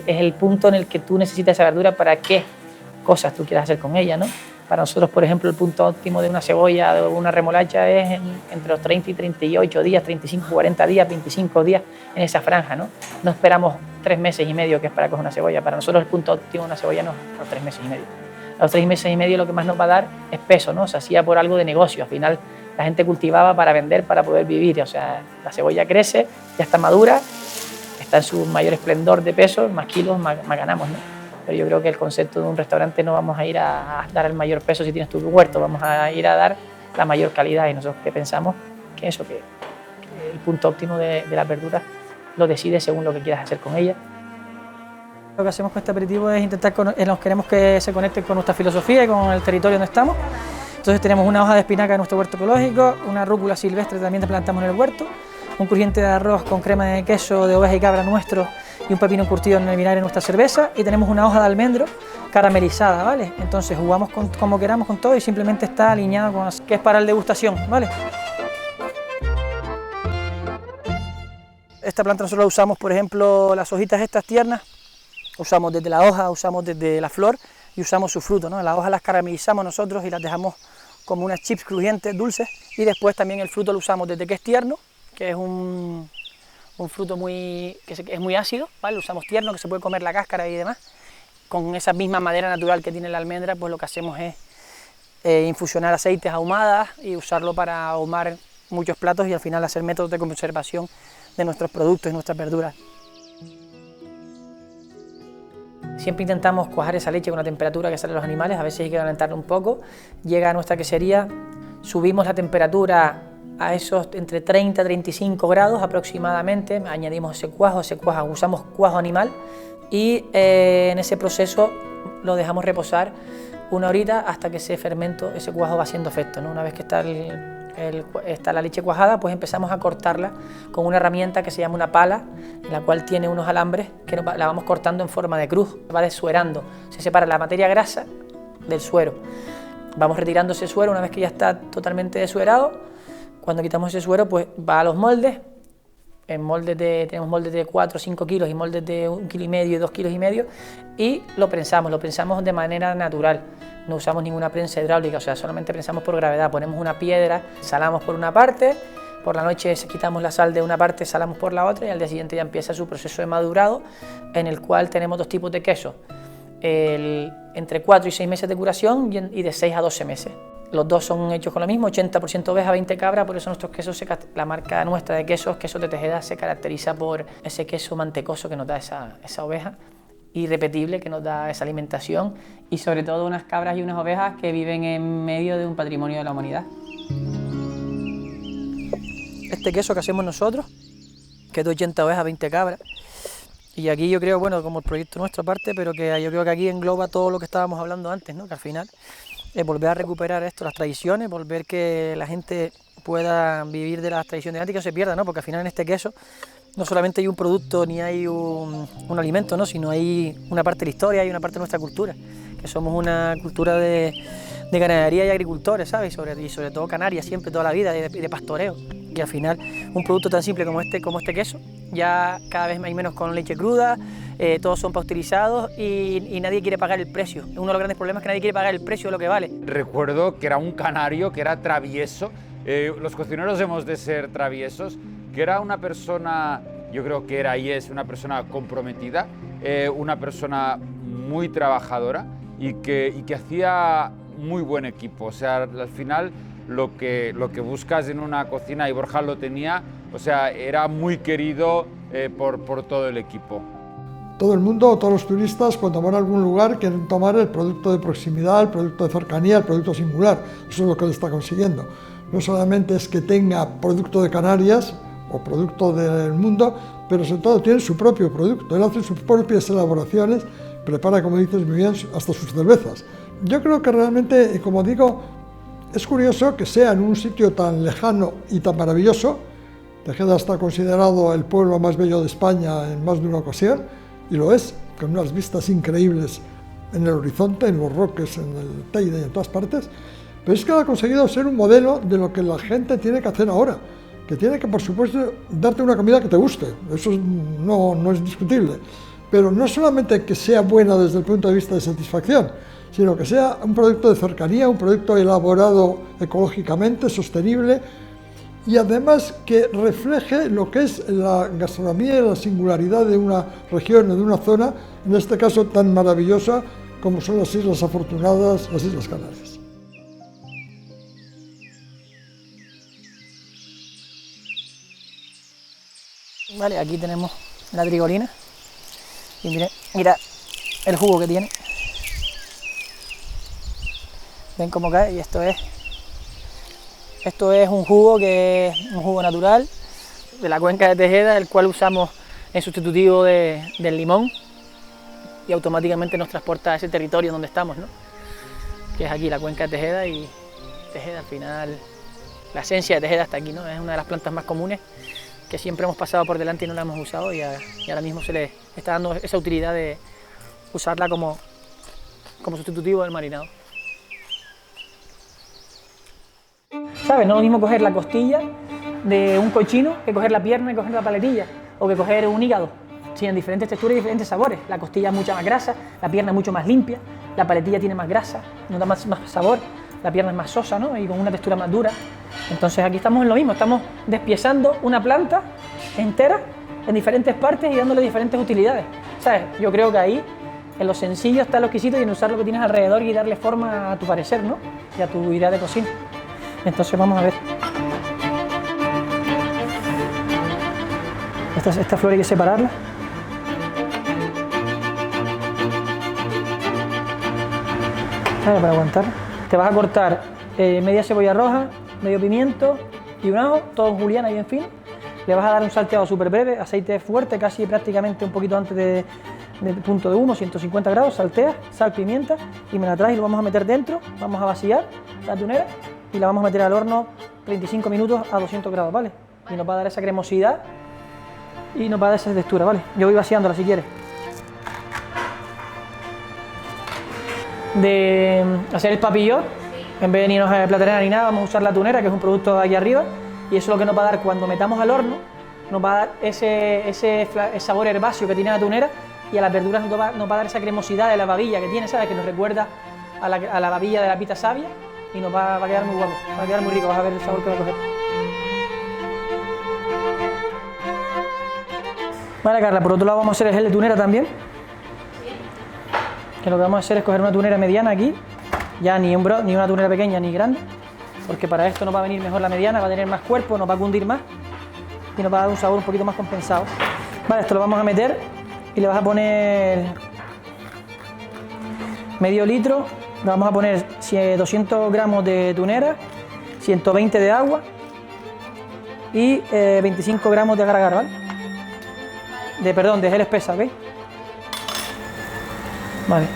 el punto en el que tú necesitas esa verdura para qué cosas tú quieras hacer con ella, ¿no? Para nosotros, por ejemplo, el punto óptimo de una cebolla o una remolacha es entre los 30 y 38 días, 35, 40 días, 25 días en esa franja, ¿no? No esperamos 3 meses y medio que es para coger una cebolla. Para nosotros el punto óptimo de una cebolla no es los 3 meses y medio. A los 3 meses y medio lo que más nos va a dar es peso, ¿no? Se hacía por algo de negocio. Al final la gente cultivaba para vender, para poder vivir. O sea, la cebolla crece, ya está madura, está en su mayor esplendor de peso, más kilos, más ganamos, ¿no? Pero yo creo que el concepto de un restaurante no vamos a ir a dar el mayor peso si tienes tu huerto, vamos a ir a dar la mayor calidad. Y nosotros que pensamos que el punto óptimo de las verduras lo decides según lo que quieras hacer con ella. Lo que hacemos con este aperitivo es intentar, nos queremos que se conecte con nuestra filosofía y con el territorio donde estamos. Entonces tenemos una hoja de espinaca de nuestro huerto ecológico, una rúcula silvestre también que plantamos en el huerto, un crujiente de arroz con crema de queso de oveja y cabra nuestro y un pepino curtido en el vinagre de nuestra cerveza, y tenemos una hoja de almendro caramelizada, ¿vale? Entonces jugamos como queramos con todo y simplemente está alineado con que es para la degustación, ¿vale? Esta planta nosotros la usamos, por ejemplo, las hojitas estas tiernas, usamos desde la hoja, usamos desde la flor y usamos su fruto, ¿no? Las hojas las caramelizamos nosotros y las dejamos como unas chips crujientes, dulces, y después también el fruto lo usamos desde que es tierno, que es un fruto es muy ácido, ¿vale? Lo usamos tierno, que se puede comer la cáscara y demás. Con esa misma madera natural que tiene la almendra, pues lo que hacemos es infusionar aceites ahumadas y usarlo para ahumar muchos platos y al final hacer métodos de conservación de nuestros productos y nuestras verduras. Siempre intentamos cuajar esa leche con la temperatura que salen los animales, a veces hay que calentarla un poco. Llega a nuestra quesería, subimos la temperatura a esos entre 30 y 35 grados aproximadamente, añadimos ese cuajo, usamos cuajo animal y en ese proceso lo dejamos reposar una horita hasta que ese fermento, ese cuajo va haciendo efecto, ¿no? Una vez que está la leche cuajada, pues empezamos a cortarla con una herramienta que se llama una pala, en la cual tiene unos alambres que la vamos cortando en forma de cruz, va desuerando, se separa la materia grasa del suero. Vamos retirando ese suero una vez que ya está totalmente desuerado. Cuando quitamos ese suero, pues va a los moldes. Tenemos moldes de 4 o 5 kilos y moldes de 1,5 kg y 2,5 kg y lo prensamos de manera natural. No usamos ninguna prensa hidráulica, o sea, solamente prensamos por gravedad. Ponemos una piedra, salamos por una parte, por la noche quitamos la sal de una parte, salamos por la otra y al día siguiente ya empieza su proceso de madurado, en el cual tenemos dos tipos de queso, entre 4 y 6 meses de curación y de 6 a 12 meses. Los dos son hechos con lo mismo, 80% oveja, 20 cabra, por eso nuestros quesos, la marca nuestra de quesos de Tejeda, se caracteriza por ese queso mantecoso que nos da esa oveja, irrepetible, que nos da esa alimentación y sobre todo unas cabras y unas ovejas que viven en medio de un patrimonio de la humanidad. Este queso que hacemos nosotros, que es de 80 ovejas, 20 cabras, y aquí yo creo, bueno, como el proyecto nuestro aparte, pero que yo creo que aquí engloba todo lo que estábamos hablando antes, ¿no? Que al final es volver a recuperar esto, las tradiciones, volver que la gente pueda vivir de las tradiciones antes y que no se pierda, ¿no? Porque al final en este queso no solamente hay un producto ni hay un alimento, ¿no? Sino hay una parte de la historia, hay una parte de nuestra cultura, que somos una cultura de ganadería y agricultores, ¿sabes? Y sobre todo Canarias, siempre, toda la vida, y de pastoreo. Y al final un producto tan simple como este queso, ya cada vez hay menos con leche cruda, todos son pasteurizados y nadie quiere pagar el precio. Uno de los grandes problemas es que nadie quiere pagar el precio de lo que vale. Recuerdo que era un canario, que era travieso. Los cocineros hemos de ser traviesos, que era una persona, yo creo que era y es una persona comprometida, una persona muy trabajadora y que hacía muy buen equipo. O sea, al final lo que buscas en una cocina, y Borja lo tenía, o sea, era muy querido por todo el equipo. Todo el mundo, todos los turistas, cuando van a algún lugar, quieren tomar el producto de proximidad, el producto de cercanía, el producto singular. Eso es lo que él está consiguiendo. No solamente es que tenga producto de Canarias o producto del mundo, pero sobre todo tiene su propio producto. Él hace sus propias elaboraciones, prepara, como dices muy bien, hasta sus cervezas. Yo creo que realmente, como digo, es curioso que sea en un sitio tan lejano y tan maravilloso. Tejeda está considerado el pueblo más bello de España en más de una ocasión, y lo es, con unas vistas increíbles en el horizonte, en los roques, en el Teide y en todas partes, pero es que ha conseguido ser un modelo de lo que la gente tiene que hacer ahora, que tiene que, por supuesto, darte una comida que te guste, eso no es discutible, pero no solamente que sea buena desde el punto de vista de satisfacción, sino que sea un producto de cercanía, un producto elaborado ecológicamente, sostenible, y además que refleje lo que es la gastronomía y la singularidad de una región o de una zona, en este caso tan maravillosa como son las Islas Afortunadas, las Islas Canarias. Vale, aquí tenemos la trigolina y mira el jugo que tiene. Ven cómo cae y esto es un jugo que es un jugo natural de la cuenca de Tejeda, el cual usamos en sustitutivo del limón y automáticamente nos transporta a ese territorio donde estamos, ¿no? Que es aquí la cuenca de Tejeda, y Tejeda al final, la esencia de Tejeda está aquí, ¿no? Es una de las plantas más comunes que siempre hemos pasado por delante y no la hemos usado, y ahora mismo se le está dando esa utilidad de usarla como sustitutivo del marinado. ¿Sabes? No es lo mismo coger la costilla de un cochino que coger la pierna y coger la paletilla, o que coger un hígado. Tienen diferentes texturas y diferentes sabores. La costilla es mucha más grasa, la pierna es mucho más limpia, la paletilla tiene más grasa, nos da más sabor, la pierna es más sosa, ¿no? Y con una textura más dura. Entonces aquí estamos en lo mismo, estamos despiezando una planta entera en diferentes partes y dándole diferentes utilidades. ¿Sabes? Yo creo que ahí, en lo sencillo está lo exquisito, y en usar lo que tienes alrededor y darle forma a tu parecer, ¿no? Y a tu idea de cocina. Entonces vamos a ver. Esta flor hay que separarla. Vale, para aguantar. Te vas a cortar media cebolla roja, medio pimiento y un ajo, todo en juliana y bien fino. Le vas a dar un salteado súper breve, aceite fuerte, casi prácticamente un poquito antes del punto de humo, 150 grados, salteas, sal, pimienta, y me la traes y lo vamos a meter dentro. Vamos a vaciar la tunera y la vamos a meter al horno 35 minutos a 200 grados, ¿vale? Y nos va a dar esa cremosidad y nos va a dar esa textura, ¿vale? Yo voy vaciándola si quieres. De hacer el papillón, en vez de ni platanera ni nada, vamos a usar la tunera, que es un producto de aquí arriba, y eso es lo que nos va a dar cuando metamos al horno, nos va a dar ese sabor herbáceo que tiene la tunera, y a las verduras nos va a dar esa cremosidad de la babilla que tiene, ¿sabes? Que nos recuerda a la babilla de la pita sabia, y nos va a quedar muy guapo, va a quedar muy rico, vas a ver el sabor que va a coger. Vale, Carla, por otro lado vamos a hacer el gel de tunera también. Que lo que vamos a hacer es coger una tunera mediana aquí, ya ni una tunera pequeña ni grande, porque para esto nos va a venir mejor la mediana, va a tener más cuerpo, nos va a cundir más y nos va a dar un sabor un poquito más compensado. Vale, esto lo vamos a meter y le vas a poner medio litro, le vamos a poner 200 gramos de tunera, 120 de agua y 25 gramos de agar-agar, ¿vale? De gel espesa, ¿veis? Vale.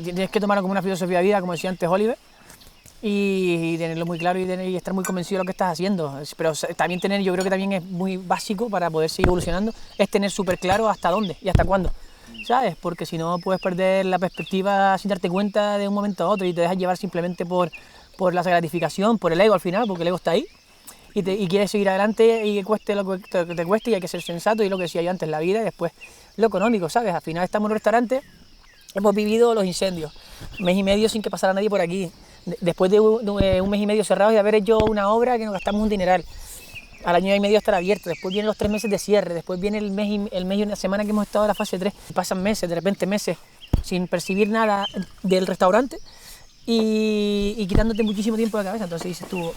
Tienes que tomarlo como una filosofía de vida, como decía antes Oliver, y tenerlo muy claro y estar muy convencido de lo que estás haciendo. Pero también yo creo que también es muy básico para poder seguir evolucionando, es tener súper claro hasta dónde y hasta cuándo, ¿sabes? Porque si no puedes perder la perspectiva sin darte cuenta de un momento a otro y te dejas llevar simplemente por la gratificación, por el ego al final, porque el ego está ahí. Y quieres seguir adelante y que cueste lo que te cueste, y hay que ser sensato, y lo que decía yo antes, la vida y después lo económico, ¿sabes? Al final estamos en un restaurante, hemos vivido los incendios, mes y medio sin que pasara nadie por aquí, después de un mes y medio cerrados y de haber hecho una obra que nos gastamos un dineral, al año y medio estar abierto, después vienen los 3 meses de cierre, después viene el mes y una semana que hemos estado en la fase 3, pasan meses, de repente meses sin percibir nada del restaurante y quitándote muchísimo tiempo de cabeza. Entonces dices tú,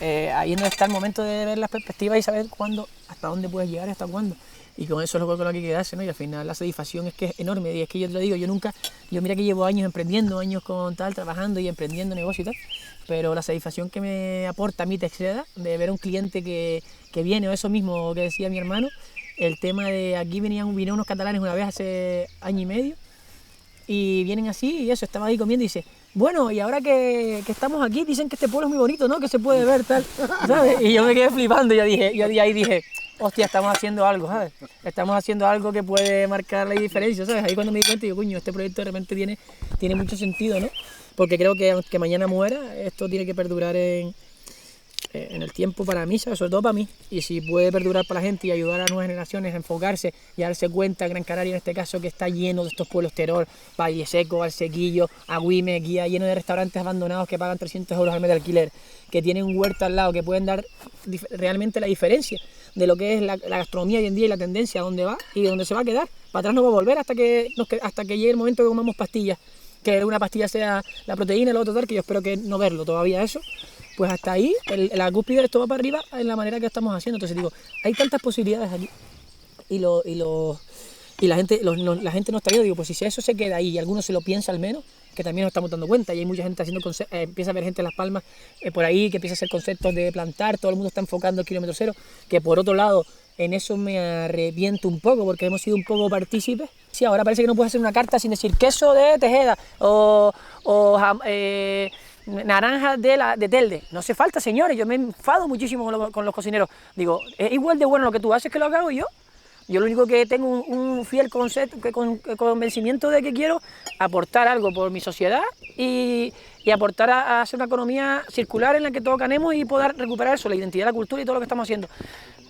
ahí es donde está el momento de ver las perspectivas y saber cuándo, hasta dónde puedes llegar y hasta cuándo. Y con eso es lo que hay que quedarse, ¿no? Y al final la satisfacción es que es enorme. Y es que yo te lo digo, yo mira que llevo años emprendiendo, años con tal, trabajando y emprendiendo negocio y tal, pero la satisfacción que me aporta a mí Tejeda, de ver a un cliente que viene, o eso mismo que decía mi hermano, el tema de aquí vinieron unos catalanes una vez hace año y medio, y vienen así, y eso, estaba ahí comiendo y dice, bueno, y ahora que estamos aquí, dicen que este pueblo es muy bonito, ¿no? Que se puede ver, tal, ¿sabes? Y yo me quedé flipando, yo ahí dije, hostia, estamos haciendo algo, ¿sabes? Estamos haciendo algo que puede marcar la diferencia, ¿sabes? Ahí cuando me di cuenta, digo, coño, este proyecto de repente tiene mucho sentido, ¿no? Porque creo que aunque mañana muera, esto tiene que perdurar en el tiempo para mí, ¿sabes? Sobre todo para mí. Y si puede perdurar para la gente y ayudar a nuevas generaciones a enfocarse y a darse cuenta, Gran Canaria en este caso, que está lleno de estos pueblos terror, Valle Seco, Alsequillo, Agüime, Guía, lleno de restaurantes abandonados que pagan 300 euros al mes de alquiler, que tienen un huerto al lado, que pueden dar realmente la diferencia de lo que es la gastronomía hoy en día y la tendencia a dónde va y dónde se va a quedar. Para atrás no va a volver hasta que llegue el momento que comamos pastillas, que una pastilla sea la proteína, lo otro tal, que yo espero que no verlo todavía eso. Pues hasta ahí, la cúspide de esto va para arriba en la manera que estamos haciendo. Entonces digo, hay tantas posibilidades aquí y la gente no está viendo. Digo, pues si eso se queda ahí y alguno se lo piensa al menos, que también nos estamos dando cuenta, y hay mucha gente haciendo empieza a haber gente en Las Palmas por ahí que empieza a hacer conceptos de plantar, todo el mundo está enfocando el kilómetro cero, que por otro lado en eso me arrepiento un poco porque hemos sido un poco partícipes. Sí, ahora parece que no puedes hacer una carta sin decir queso de Tejeda o naranja de Telde. No hace falta, señores, yo me enfado muchísimo con los cocineros. Digo, es igual de bueno lo que tú haces que lo que hago yo. Yo lo único que tengo un fiel convencimiento de que quiero aportar algo por mi sociedad y aportar a hacer una economía circular en la que todos ganemos y poder recuperar eso, la identidad, la cultura y todo lo que estamos haciendo.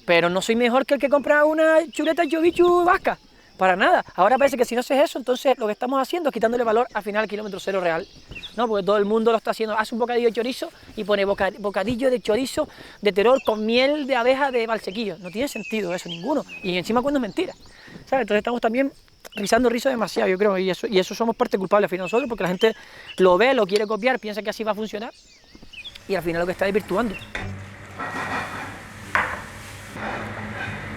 Pero no soy mejor que el que compra una chuleta chovichu vasca, para nada. Ahora parece que si no haces eso, entonces lo que estamos haciendo es quitándole valor al final al kilómetro cero real, ¿no? Porque todo el mundo lo está haciendo, hace un bocadillo de chorizo y pone bocadillo de chorizo de Terol con miel de abeja de Valsequillo. No tiene sentido eso, ninguno. Y encima cuando es mentira, ¿sabes? Entonces estamos también rizando rizo demasiado, yo creo, y eso somos parte culpable al final nosotros, porque la gente lo ve, lo quiere copiar, piensa que así va a funcionar y al final lo que está desvirtuando.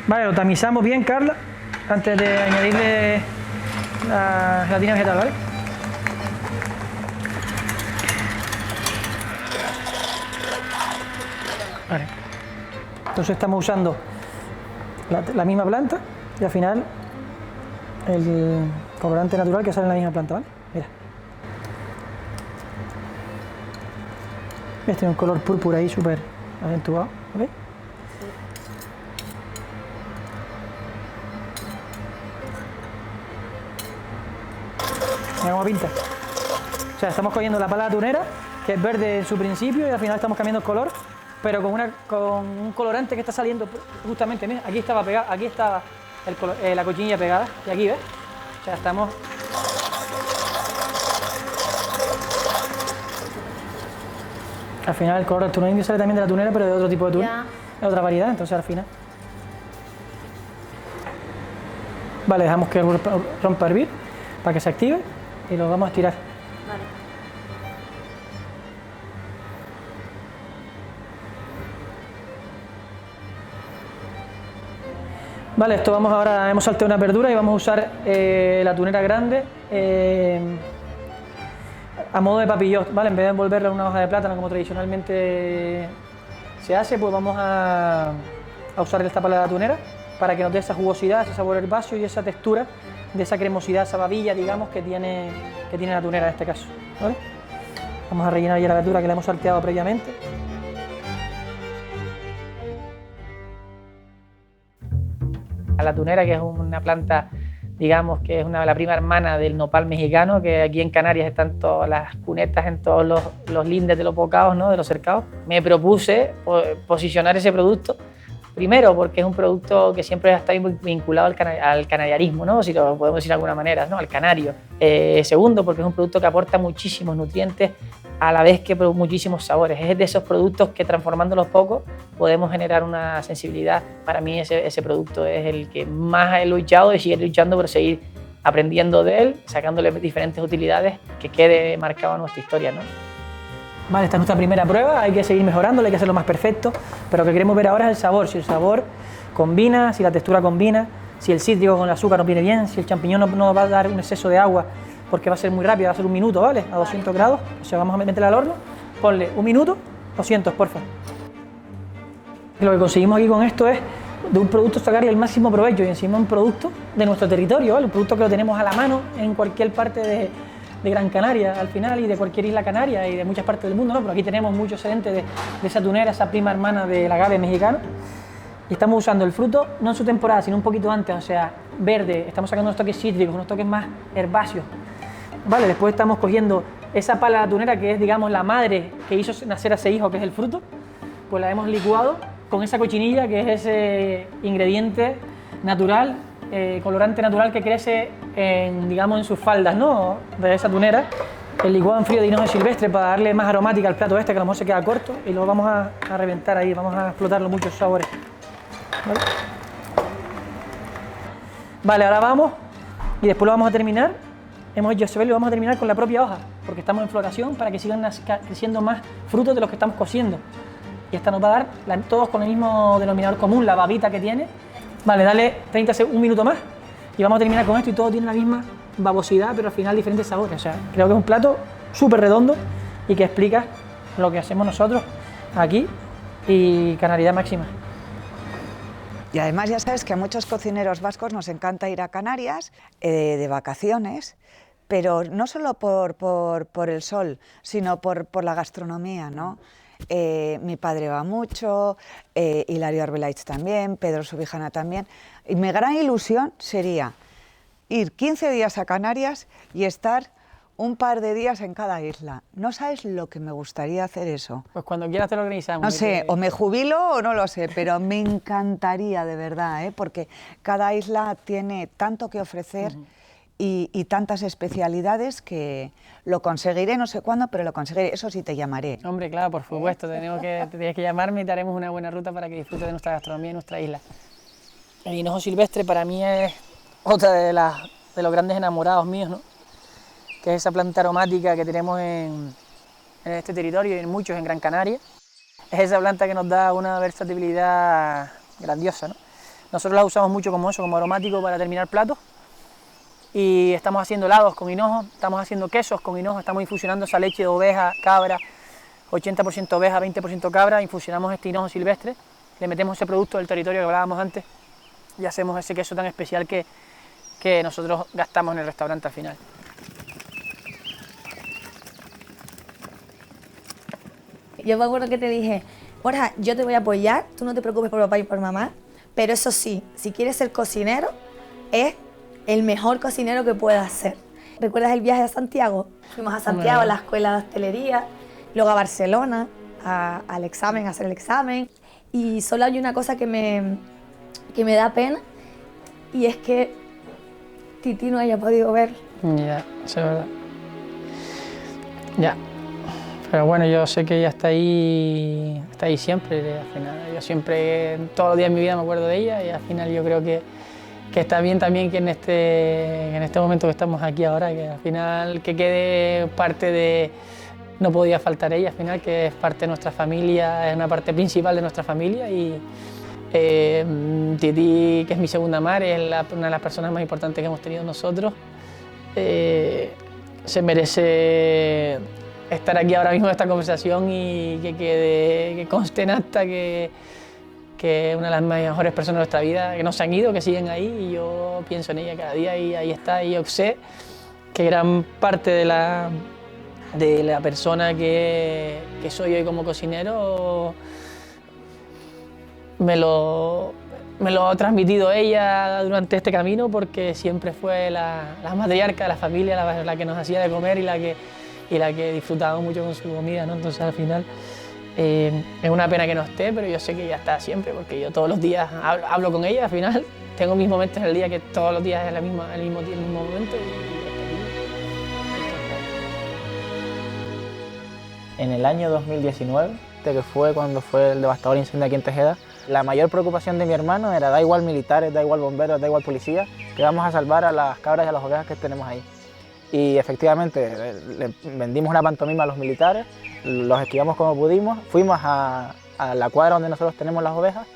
Vale, lo tamizamos bien, Carla, antes de añadirle la gelatina vegetal, ¿vale? Vale. Entonces estamos usando la misma planta y al final el colorante natural que sale en la misma planta, ¿vale? Mira. Este tiene un color púrpura ahí súper acentuado, ¿ok? Mira cómo pinta. O sea, estamos cogiendo la pala tunera, que es verde en su principio, y al final estamos cambiando el color, pero con un colorante que está saliendo justamente. Mira, aquí estaba pegado, aquí estaba la cochinilla pegada, y aquí, ¿ves? O sea, estamos... Al final el color del turno indio sale también de la tunera, pero de otro tipo de tuna, de otra variedad, entonces al final... Vale, dejamos que rompa a hervir para que se active y lo vamos a estirar. Vale. Vale, esto vamos ahora, hemos salteado una verdura y vamos a usar la tunera grande a modo de papillot, ¿vale? En vez de envolverla en una hoja de plátano como tradicionalmente se hace, pues vamos a usar esta pala de la tunera para que nos dé esa jugosidad, ese sabor herbáceo y esa textura de esa cremosidad, esa babilla, digamos, que tiene la tunera en este caso, ¿vale? Vamos a rellenar ya la verdura que la hemos salteado previamente. La tunera, que es una planta, digamos, que es la prima hermana del nopal mexicano, que aquí en Canarias están todas las cunetas en todos los lindes de los bocados, ¿no? De los cercados. Me propuse posicionar ese producto. Primero, porque es un producto que siempre ha estado vinculado al canariarismo, ¿no? Si lo podemos decir de alguna manera, ¿no? Al canario. Segundo, porque es un producto que aporta muchísimos nutrientes, a la vez que muchísimos sabores. Es de esos productos que, transformándolos poco, podemos generar una sensibilidad. Para mí ese producto es el que más he luchado y sigue luchando por seguir aprendiendo de él, sacándole diferentes utilidades, que quede marcado en nuestra historia, ¿no? Vale, esta es nuestra primera prueba, hay que seguir mejorando, hay que hacerlo más perfecto, pero lo que queremos ver ahora es el sabor, si el sabor combina, si la textura combina, si el cítrico con el azúcar nos viene bien, si el champiñón no va a dar un exceso de agua porque va a ser muy rápido, va a ser 1 minuto, ¿vale? A 200 grados, o sea, vamos a meterla al horno, ponle 1 minuto, 200, porfa. Y lo que conseguimos aquí con esto es de un producto sacarle el máximo provecho y encima un producto de nuestro territorio, ¿vale? Un producto que lo tenemos a la mano en cualquier parte de Gran Canaria al final y de cualquier isla canaria y de muchas partes del mundo, ¿no? Pero aquí tenemos mucho excedente de esa tunera, esa prima hermana del agave mexicano, y estamos usando el fruto no en su temporada, sino un poquito antes, o sea, verde. Estamos sacando unos toques cítricos, unos toques más herbáceos, ¿vale? Después estamos cogiendo esa pala de la tunera que es, digamos, la madre que hizo nacer a ese hijo que es el fruto, pues la hemos licuado con esa cochinilla que es ese ingrediente natural, colorante natural que crece digamos, en sus faldas, ¿no? De esa tunera, el licuado en frío de hinojo silvestre para darle más aromática al plato este, que a lo mejor se queda corto, y lo vamos a reventar ahí, vamos a explotarlo muchos sabores. Vale, ahora vamos y después lo vamos a terminar. Hemos hecho ese y lo vamos a terminar con la propia hoja, porque estamos en floración para que sigan creciendo más frutos de los que estamos cociendo. Y esta nos va a dar todos con el mismo denominador común, la babita que tiene. Vale, dale 1 minuto más y vamos a terminar con esto y todo tiene la misma babosidad, pero al final diferentes sabores. O sea, creo que es un plato súper redondo y que explica lo que hacemos nosotros aquí y canariedad máxima. Y además ya sabes que a muchos cocineros vascos nos encanta ir a Canarias de vacaciones, pero no solo por el sol, sino por la gastronomía, ¿no? Mi padre va mucho, Hilario Arbelaich también, Pedro Subijana también, y mi gran ilusión sería ir 15 días a Canarias y estar un par de días en cada isla. ¿No sabes lo que me gustaría hacer eso? Pues cuando quieras te lo organizamos. No sé, o me jubilo o no lo sé, pero me encantaría de verdad, ¿eh? Porque cada isla tiene tanto que ofrecer y tantas especialidades que lo conseguiré, no sé cuándo, pero lo conseguiré. Eso sí te llamaré. Hombre, claro, por supuesto, tienes que llamarme y te haremos una buena ruta para que disfrutes de nuestra gastronomía y nuestra isla. El hinojo silvestre para mí es otra de los grandes enamorados míos, ¿no? Que es esa planta aromática que tenemos en este territorio y en muchos en Gran Canaria. Es esa planta que nos da una versatilidad grandiosa, ¿no? Nosotros la usamos mucho como eso, como aromático para terminar platos. Y estamos haciendo helados con hinojo, estamos haciendo quesos con hinojo, estamos infusionando esa leche de oveja, cabra, 80% oveja, 20% cabra, infusionamos este hinojo silvestre, le metemos ese producto del territorio que hablábamos antes y hacemos ese queso tan especial que nosotros gastamos en el restaurante al final. Yo me acuerdo que te dije, Borja, yo te voy a apoyar, tú no te preocupes por papá y por mamá, pero eso sí, si quieres ser cocinero, es el mejor cocinero que puedas ser. ¿Recuerdas el viaje a Santiago? Fuimos a Santiago, a la escuela de hostelería, luego a Barcelona, al examen, a hacer el examen. Y solo hay una cosa que me da pena, y es que Titi no haya podido ver. Ya, eso es verdad. Ya. Pero bueno, yo sé que ella está ahí siempre, al final. Yo siempre, todos los días de mi vida me acuerdo de ella y al final yo creo que está bien también que en este momento que estamos aquí ahora, que al final que quede parte de... No podía faltar ella, al final que es parte de nuestra familia, es una parte principal de nuestra familia y Titi, que es mi segunda madre, es una de las personas más importantes que hemos tenido nosotros, se merece estar aquí ahora mismo en esta conversación y que conste en acta que es una de las mejores personas de nuestra vida, que no se han ido, que siguen ahí y yo pienso en ella cada día y ahí está. Y yo sé que gran parte de la persona que soy hoy como cocinero me lo ha transmitido ella durante este camino porque siempre fue la matriarca de la familia, la que nos hacía de comer y la que disfrutábamos mucho con su comida, ¿no? Entonces al final es una pena que no esté, pero yo sé que ella está siempre porque yo todos los días hablo con ella, al final tengo mis momentos en el día que todos los días es el mismo momento. En el año 2019, que fue cuando fue el devastador incendio aquí en Tejeda, la mayor preocupación de mi hermano era da igual militares, da igual bomberos, da igual policía, que vamos a salvar a las cabras y a las ovejas que tenemos ahí. Y efectivamente le vendimos una pantomima a los militares, los esquivamos como pudimos, fuimos a la cuadra donde nosotros tenemos las ovejas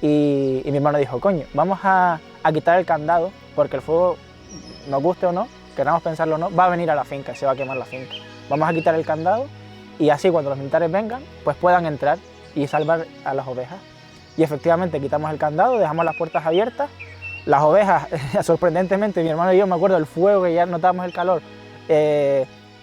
y mi hermano dijo, coño, vamos a quitar el candado porque el fuego, nos guste o no, queramos pensarlo o no, va a venir a la finca, se va a quemar la finca. Vamos a quitar el candado y así cuando los militares vengan, pues puedan entrar y salvar a las ovejas. Y efectivamente quitamos el candado, dejamos las puertas abiertas. Las ovejas, sorprendentemente, mi hermano y yo, me acuerdo del fuego, que ya notábamos el calor,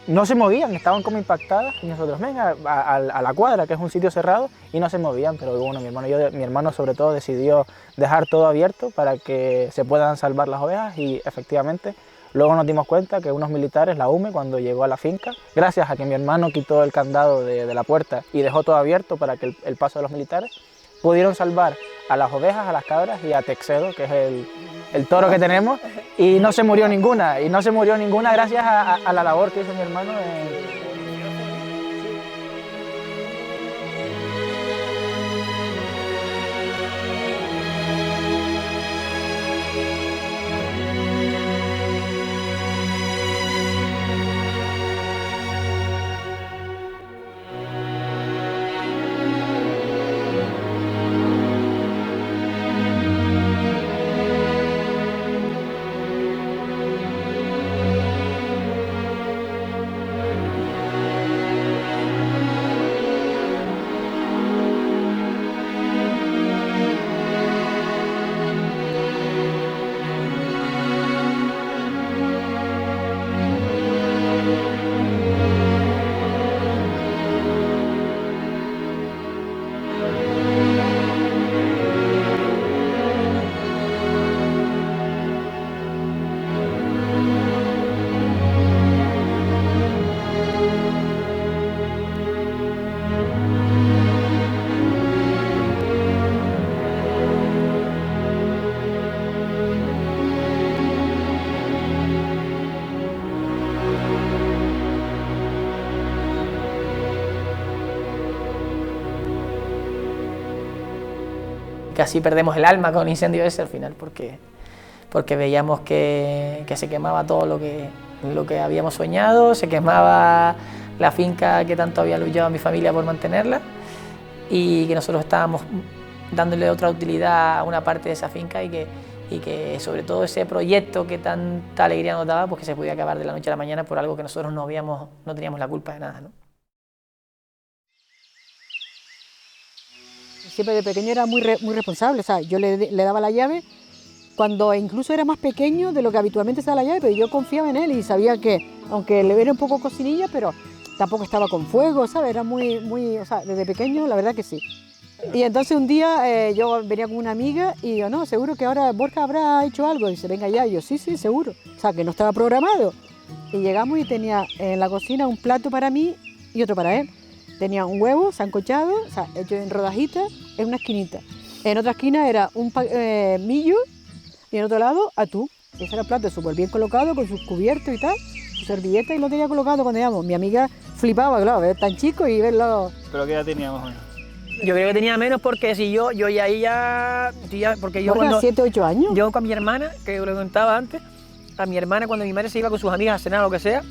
no se movían, estaban como impactadas. Y nosotros, venga, a la cuadra, que es un sitio cerrado, y no se movían. Pero bueno, mi hermano sobre todo decidió dejar todo abierto para que se puedan salvar las ovejas y efectivamente luego nos dimos cuenta que unos militares, la UME, cuando llegó a la finca, gracias a que mi hermano quitó el candado de la puerta y dejó todo abierto para que el paso de los militares, pudieron salvar a las ovejas, a las cabras y a Texedo, que es el toro que tenemos, y no se murió ninguna, gracias a la labor que hizo mi hermano. casi perdemos el alma con el incendio ese al final, porque veíamos que se quemaba todo lo que habíamos soñado, se quemaba la finca que tanto había luchado mi familia por mantenerla, y que nosotros estábamos dándole otra utilidad a una parte de esa finca, y que sobre todo ese proyecto que tanta alegría nos daba, pues que se podía acabar de la noche a la mañana por algo que nosotros no teníamos la culpa de nada, ¿no? Siempre de pequeño era muy responsable, o sea, yo le daba la llave cuando incluso era más pequeño de lo que habitualmente se da la llave, pero yo confiaba en él y sabía que, aunque le era un poco cocinilla, pero tampoco estaba con fuego, ¿sabes? Era muy, o sea, desde pequeño la verdad que sí. Y entonces un día yo venía con una amiga y yo, no, seguro que ahora Borja habrá hecho algo, y dice, venga ya, y yo, sí, seguro, o sea, que no estaba programado. Y llegamos y tenía en la cocina un plato para mí y otro para él. Tenía un huevo sancochado, o sea, hecho en rodajitas, en una esquinita. En otra esquina era un millo y en otro lado atún. Y ese era el plato súper bien colocado, con sus cubiertos y tal, su servilleta, y lo tenía colocado cuando llegamos. Mi amiga flipaba, claro, ver tan chico y verlo. ¿Pero qué edad teníamos hoy? Yo creo que tenía menos, porque si yo ya porque yo cuando 7 o 8 años. Yo con mi hermana, que lo contaba antes, a mi hermana cuando mi madre se iba con sus amigas a cenar o lo que sea,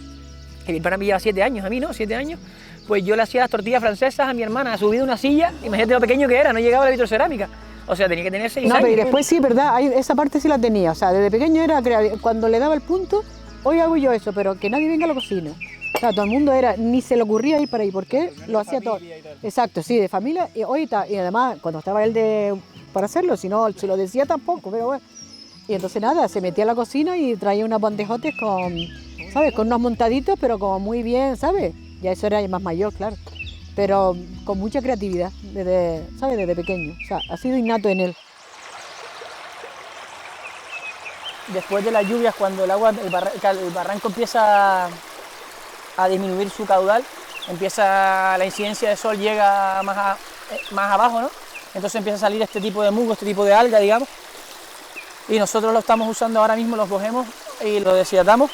que mi hermana me lleva 7 años, a mí no, 7 años, pues yo le hacía las tortillas francesas a mi hermana, ha subido una silla, imagínate lo pequeño que era, no llegaba a la vitrocerámica, o sea, tenía que tener 6 años. No, pero después sí, verdad, esa parte sí la tenía, o sea, desde pequeño era cuando le daba el punto, hoy hago yo eso, pero que nadie venga a la cocina. O sea, todo el mundo ni se le ocurría ir para ahí, porque lo hacía todo. Exacto, sí, de familia, y además cuando estaba él para hacerlo, si no, se lo decía tampoco, pero bueno. Y entonces nada, se metía a la cocina y traía unas bandejotes con, ¿sabes? Con unos montaditos, pero como muy bien, ¿sabes? Ya eso era más mayor, claro. Pero con mucha creatividad, ¿sabes? Desde pequeño. O sea, ha sido innato en él. Después de las lluvias, cuando el barranco empieza a disminuir su caudal, la incidencia de sol llega más abajo, ¿no? Entonces empieza a salir este tipo de musgo, este tipo de alga, digamos, y nosotros lo estamos usando ahora mismo, lo cogemos y lo deshidratamos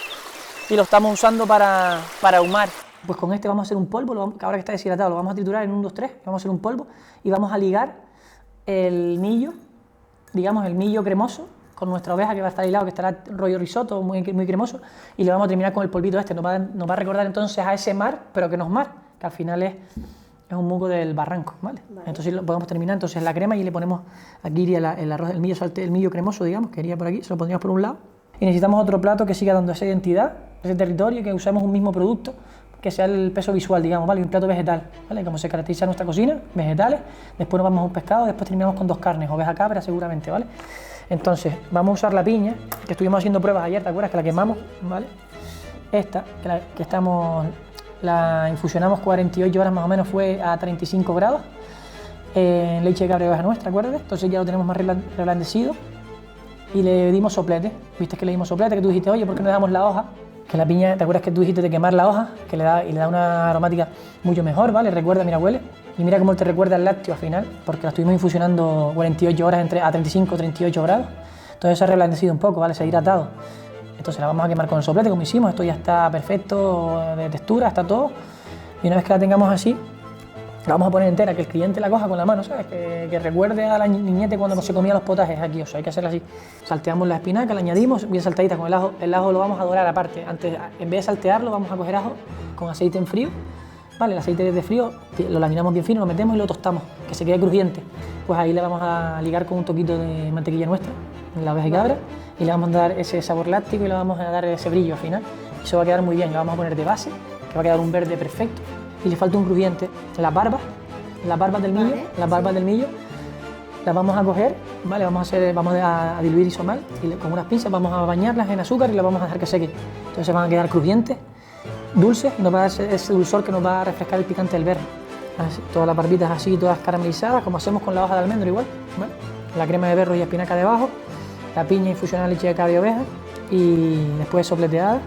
y lo estamos usando para ahumar. Pues con este vamos a hacer un polvo, ahora que está deshidratado lo vamos a triturar en 1, 2, 3, vamos a hacer un polvo y vamos a ligar el millo, digamos el millo cremoso, con nuestra oveja, que va a estar hilado, que estará rollo risotto, muy cremoso, y le vamos a terminar con el polvito este. Nos va a recordar entonces a ese mar, pero que no es mar, que al final es un musgo del barranco, ¿vale? Entonces lo podemos terminar, entonces la crema, y le ponemos, aquí iría el arroz, el millo cremoso, digamos, que iría por aquí, se lo pondríamos por un lado, y necesitamos otro plato que siga dando esa identidad, ese territorio, que usemos un mismo producto, que sea el peso visual, digamos, ¿vale? Un plato vegetal, ¿vale? Como se caracteriza nuestra cocina, vegetales, después nos vamos a un pescado, después terminamos con 2 carnes, oveja cabra seguramente, ¿vale? Entonces, vamos a usar la piña, que estuvimos haciendo pruebas ayer, ¿te acuerdas? Que la quemamos, ¿vale? Esta, la infusionamos 48 horas más o menos, fue a 35 grados, en leche de cabra y oveja nuestra, ¿acuerdas? Entonces ya lo tenemos más reblandecido, y le dimos soplete, ¿viste que le dimos soplete? Que tú dijiste, oye, ¿por qué no le damos la hoja? Que la piña, ¿te acuerdas que tú dijiste de quemar la hoja? Que le da una aromática mucho mejor, ¿vale? Recuerda, mira, huele. Y mira cómo te recuerda el lácteo al final, porque la estuvimos infusionando 48 horas a 35 o 38 grados. Entonces se ha reblandecido un poco, ¿vale? Se ha hidratado. Entonces la vamos a quemar con el soplete, como hicimos. Esto ya está perfecto de textura, está todo. Y una vez que la tengamos así, la vamos a poner entera, que el cliente la coja con la mano, ¿sabes? Que recuerde a la niñete cuando se comía los potajes aquí, o sea, hay que hacerla así. Salteamos la espinaca, la añadimos bien saltadita con el ajo. El ajo lo vamos a dorar aparte. Antes, en vez de saltearlo, vamos a coger ajo con aceite en frío. Vale, el aceite de frío lo laminamos bien fino, lo metemos y lo tostamos, que se quede crujiente. Pues ahí le vamos a ligar con un toquito de mantequilla nuestra, en la oveja y cabra, y le vamos a dar ese sabor láctico y le vamos a dar ese brillo al final. Y eso va a quedar muy bien, le vamos a poner de base, que va a quedar un verde perfecto. Y le falta un crujiente. Las barbas del millo, vale. Las barbas del millo las vamos a coger, ¿vale? Vamos a diluir isomal y con unas pinzas vamos a bañarlas en azúcar y las vamos a dejar que sequen. Entonces van a quedar crujientes, dulces, y nos va a dar ese dulzor que nos va a refrescar el picante del verde. Así, todas las barbitas así, todas caramelizadas, como hacemos con la hoja de almendro igual, ¿vale? La crema de berro y espinaca debajo, la piña infusionada en leche de cabra y oveja, y después sopleteada,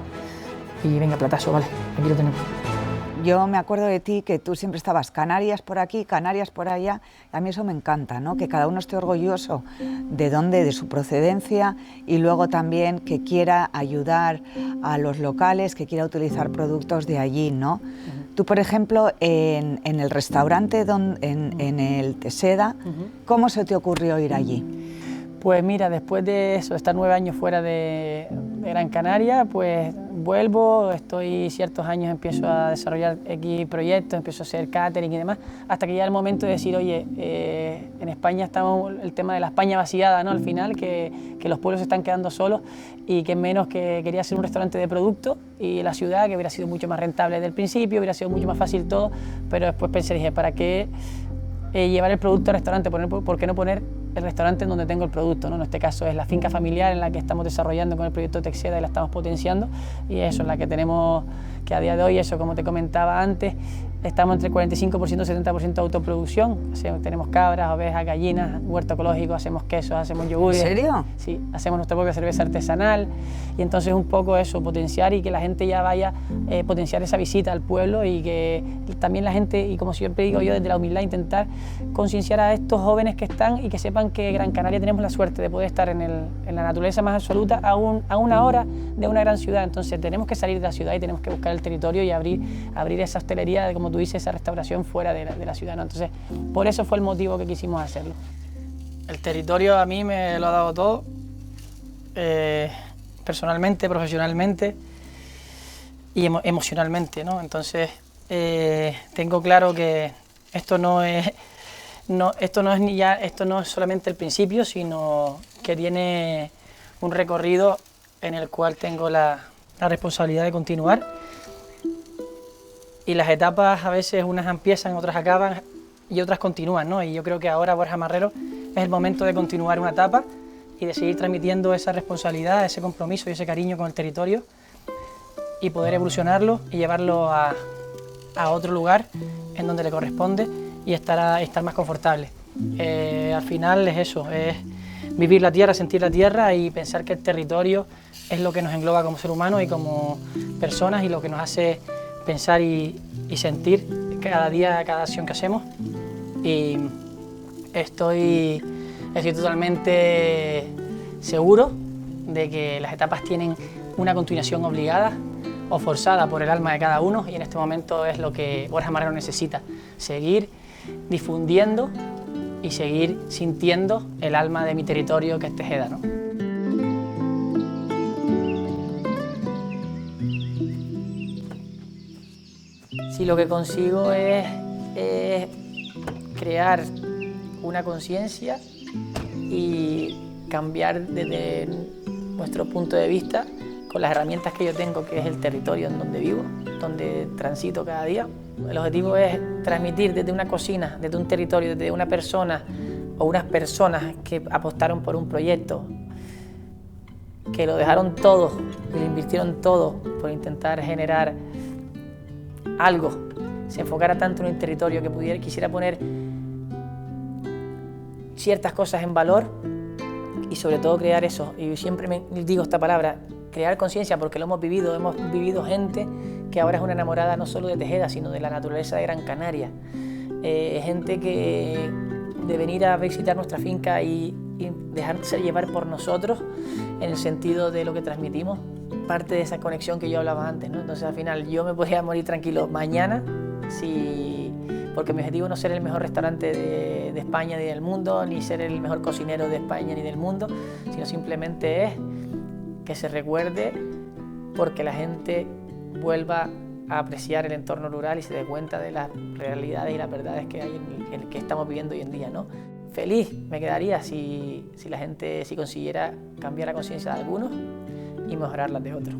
y venga, platazo, ¿vale? Aquí lo tenemos. Yo me acuerdo de ti, que tú siempre estabas Canarias por aquí, Canarias por allá. A mí eso me encanta, ¿no? Que cada uno esté orgulloso de su procedencia, y luego también que quiera ayudar a los locales, que quiera utilizar productos de allí, ¿no? Tú, por ejemplo, en el restaurante, en el Teseda, ¿cómo se te ocurrió ir allí? Pues mira, después de eso, estar 9 años fuera de Gran Canaria, pues vuelvo, estoy ciertos años, empiezo a desarrollar aquí proyectos, empiezo a hacer catering y demás, hasta que llega el momento de decir, oye, en España estamos, el tema de la España vaciada, ¿no? Al final, que los pueblos se están quedando solos y que menos que quería hacer un restaurante de producto y la ciudad, que hubiera sido mucho más rentable desde el principio, hubiera sido mucho más fácil todo, pero después pensé, dije, ¿para qué llevar el producto al restaurante? ¿Por qué no poner el restaurante en donde tengo el producto, ¿no? En este caso es la finca familiar en la que estamos desarrollando con el proyecto Texeda y la estamos potenciando, y eso es la que tenemos, que a día de hoy, eso como te comentaba antes, estamos entre 45% y 70% de autoproducción. Tenemos cabras, ovejas, gallinas, huerto ecológico, hacemos quesos, hacemos yogures. ¿En serio? Sí, hacemos nuestra propia cerveza artesanal, y entonces un poco eso, potenciar y que la gente ya vaya, potenciar esa visita al pueblo, y que también la gente, y como siempre digo yo, desde la humildad, intentar concienciar a estos jóvenes que están y que sepan que Gran Canaria tenemos la suerte de poder estar en la naturaleza más absoluta a una hora de una gran ciudad. Entonces tenemos que salir de la ciudad y tenemos que buscar el territorio y abrir esa hostelería, como tú dices, esa restauración fuera de la ciudad, ¿no? Entonces por eso fue el motivo que quisimos hacerlo. El territorio a mí me lo ha dado todo, personalmente, profesionalmente y emocionalmente, ¿no? Entonces tengo claro que esto no es solamente el principio, sino que tiene un recorrido en el cual tengo la responsabilidad de continuar, y las etapas a veces unas empiezan, otras acaban y otras continúan, ¿no? Y yo creo que ahora Borja Marrero es el momento de continuar una etapa y de seguir transmitiendo esa responsabilidad, ese compromiso y ese cariño con el territorio, y poder evolucionarlo y llevarlo a otro lugar en donde le corresponde y estar más confortable. Al final es eso, es vivir la tierra, sentir la tierra y pensar que el territorio es lo que nos engloba como ser humano y como personas, y lo que nos hace pensar y sentir cada día, cada acción que hacemos. Y estoy totalmente seguro de que las etapas tienen una continuación obligada o forzada por el alma de cada uno, y en este momento es lo que Borja Marrero necesita: seguir difundiendo y seguir sintiendo el alma de mi territorio, que es Tejeda, ¿no? Si lo que consigo es crear una conciencia y cambiar desde nuestro punto de vista con las herramientas que yo tengo, que es el territorio en donde vivo, donde transito cada día. El objetivo es transmitir desde una cocina, desde un territorio, desde una persona o unas personas que apostaron por un proyecto, que lo dejaron todo y lo invirtieron todo por intentar generar algo, se enfocara tanto en un territorio que quisiera poner ciertas cosas en valor, y sobre todo crear eso, y siempre me digo esta palabra, crear conciencia, porque lo hemos vivido gente que ahora es una enamorada no solo de Tejeda, sino de la naturaleza de Gran Canaria, gente que de venir a visitar nuestra finca y dejarse llevar por nosotros en el sentido de lo que transmitimos, parte de esa conexión que yo hablaba antes, ¿no? Entonces al final yo me podría morir tranquilo mañana, porque mi objetivo no es ser el mejor restaurante de España ni del mundo, ni ser el mejor cocinero de España ni del mundo, sino simplemente es que se recuerde, porque la gente vuelva a apreciar el entorno rural y se dé cuenta de las realidades y las verdades que hay en el que estamos viviendo hoy en día, ¿no? Feliz me quedaría si la gente consiguiera cambiar la conciencia de algunos y mejorar las de otros.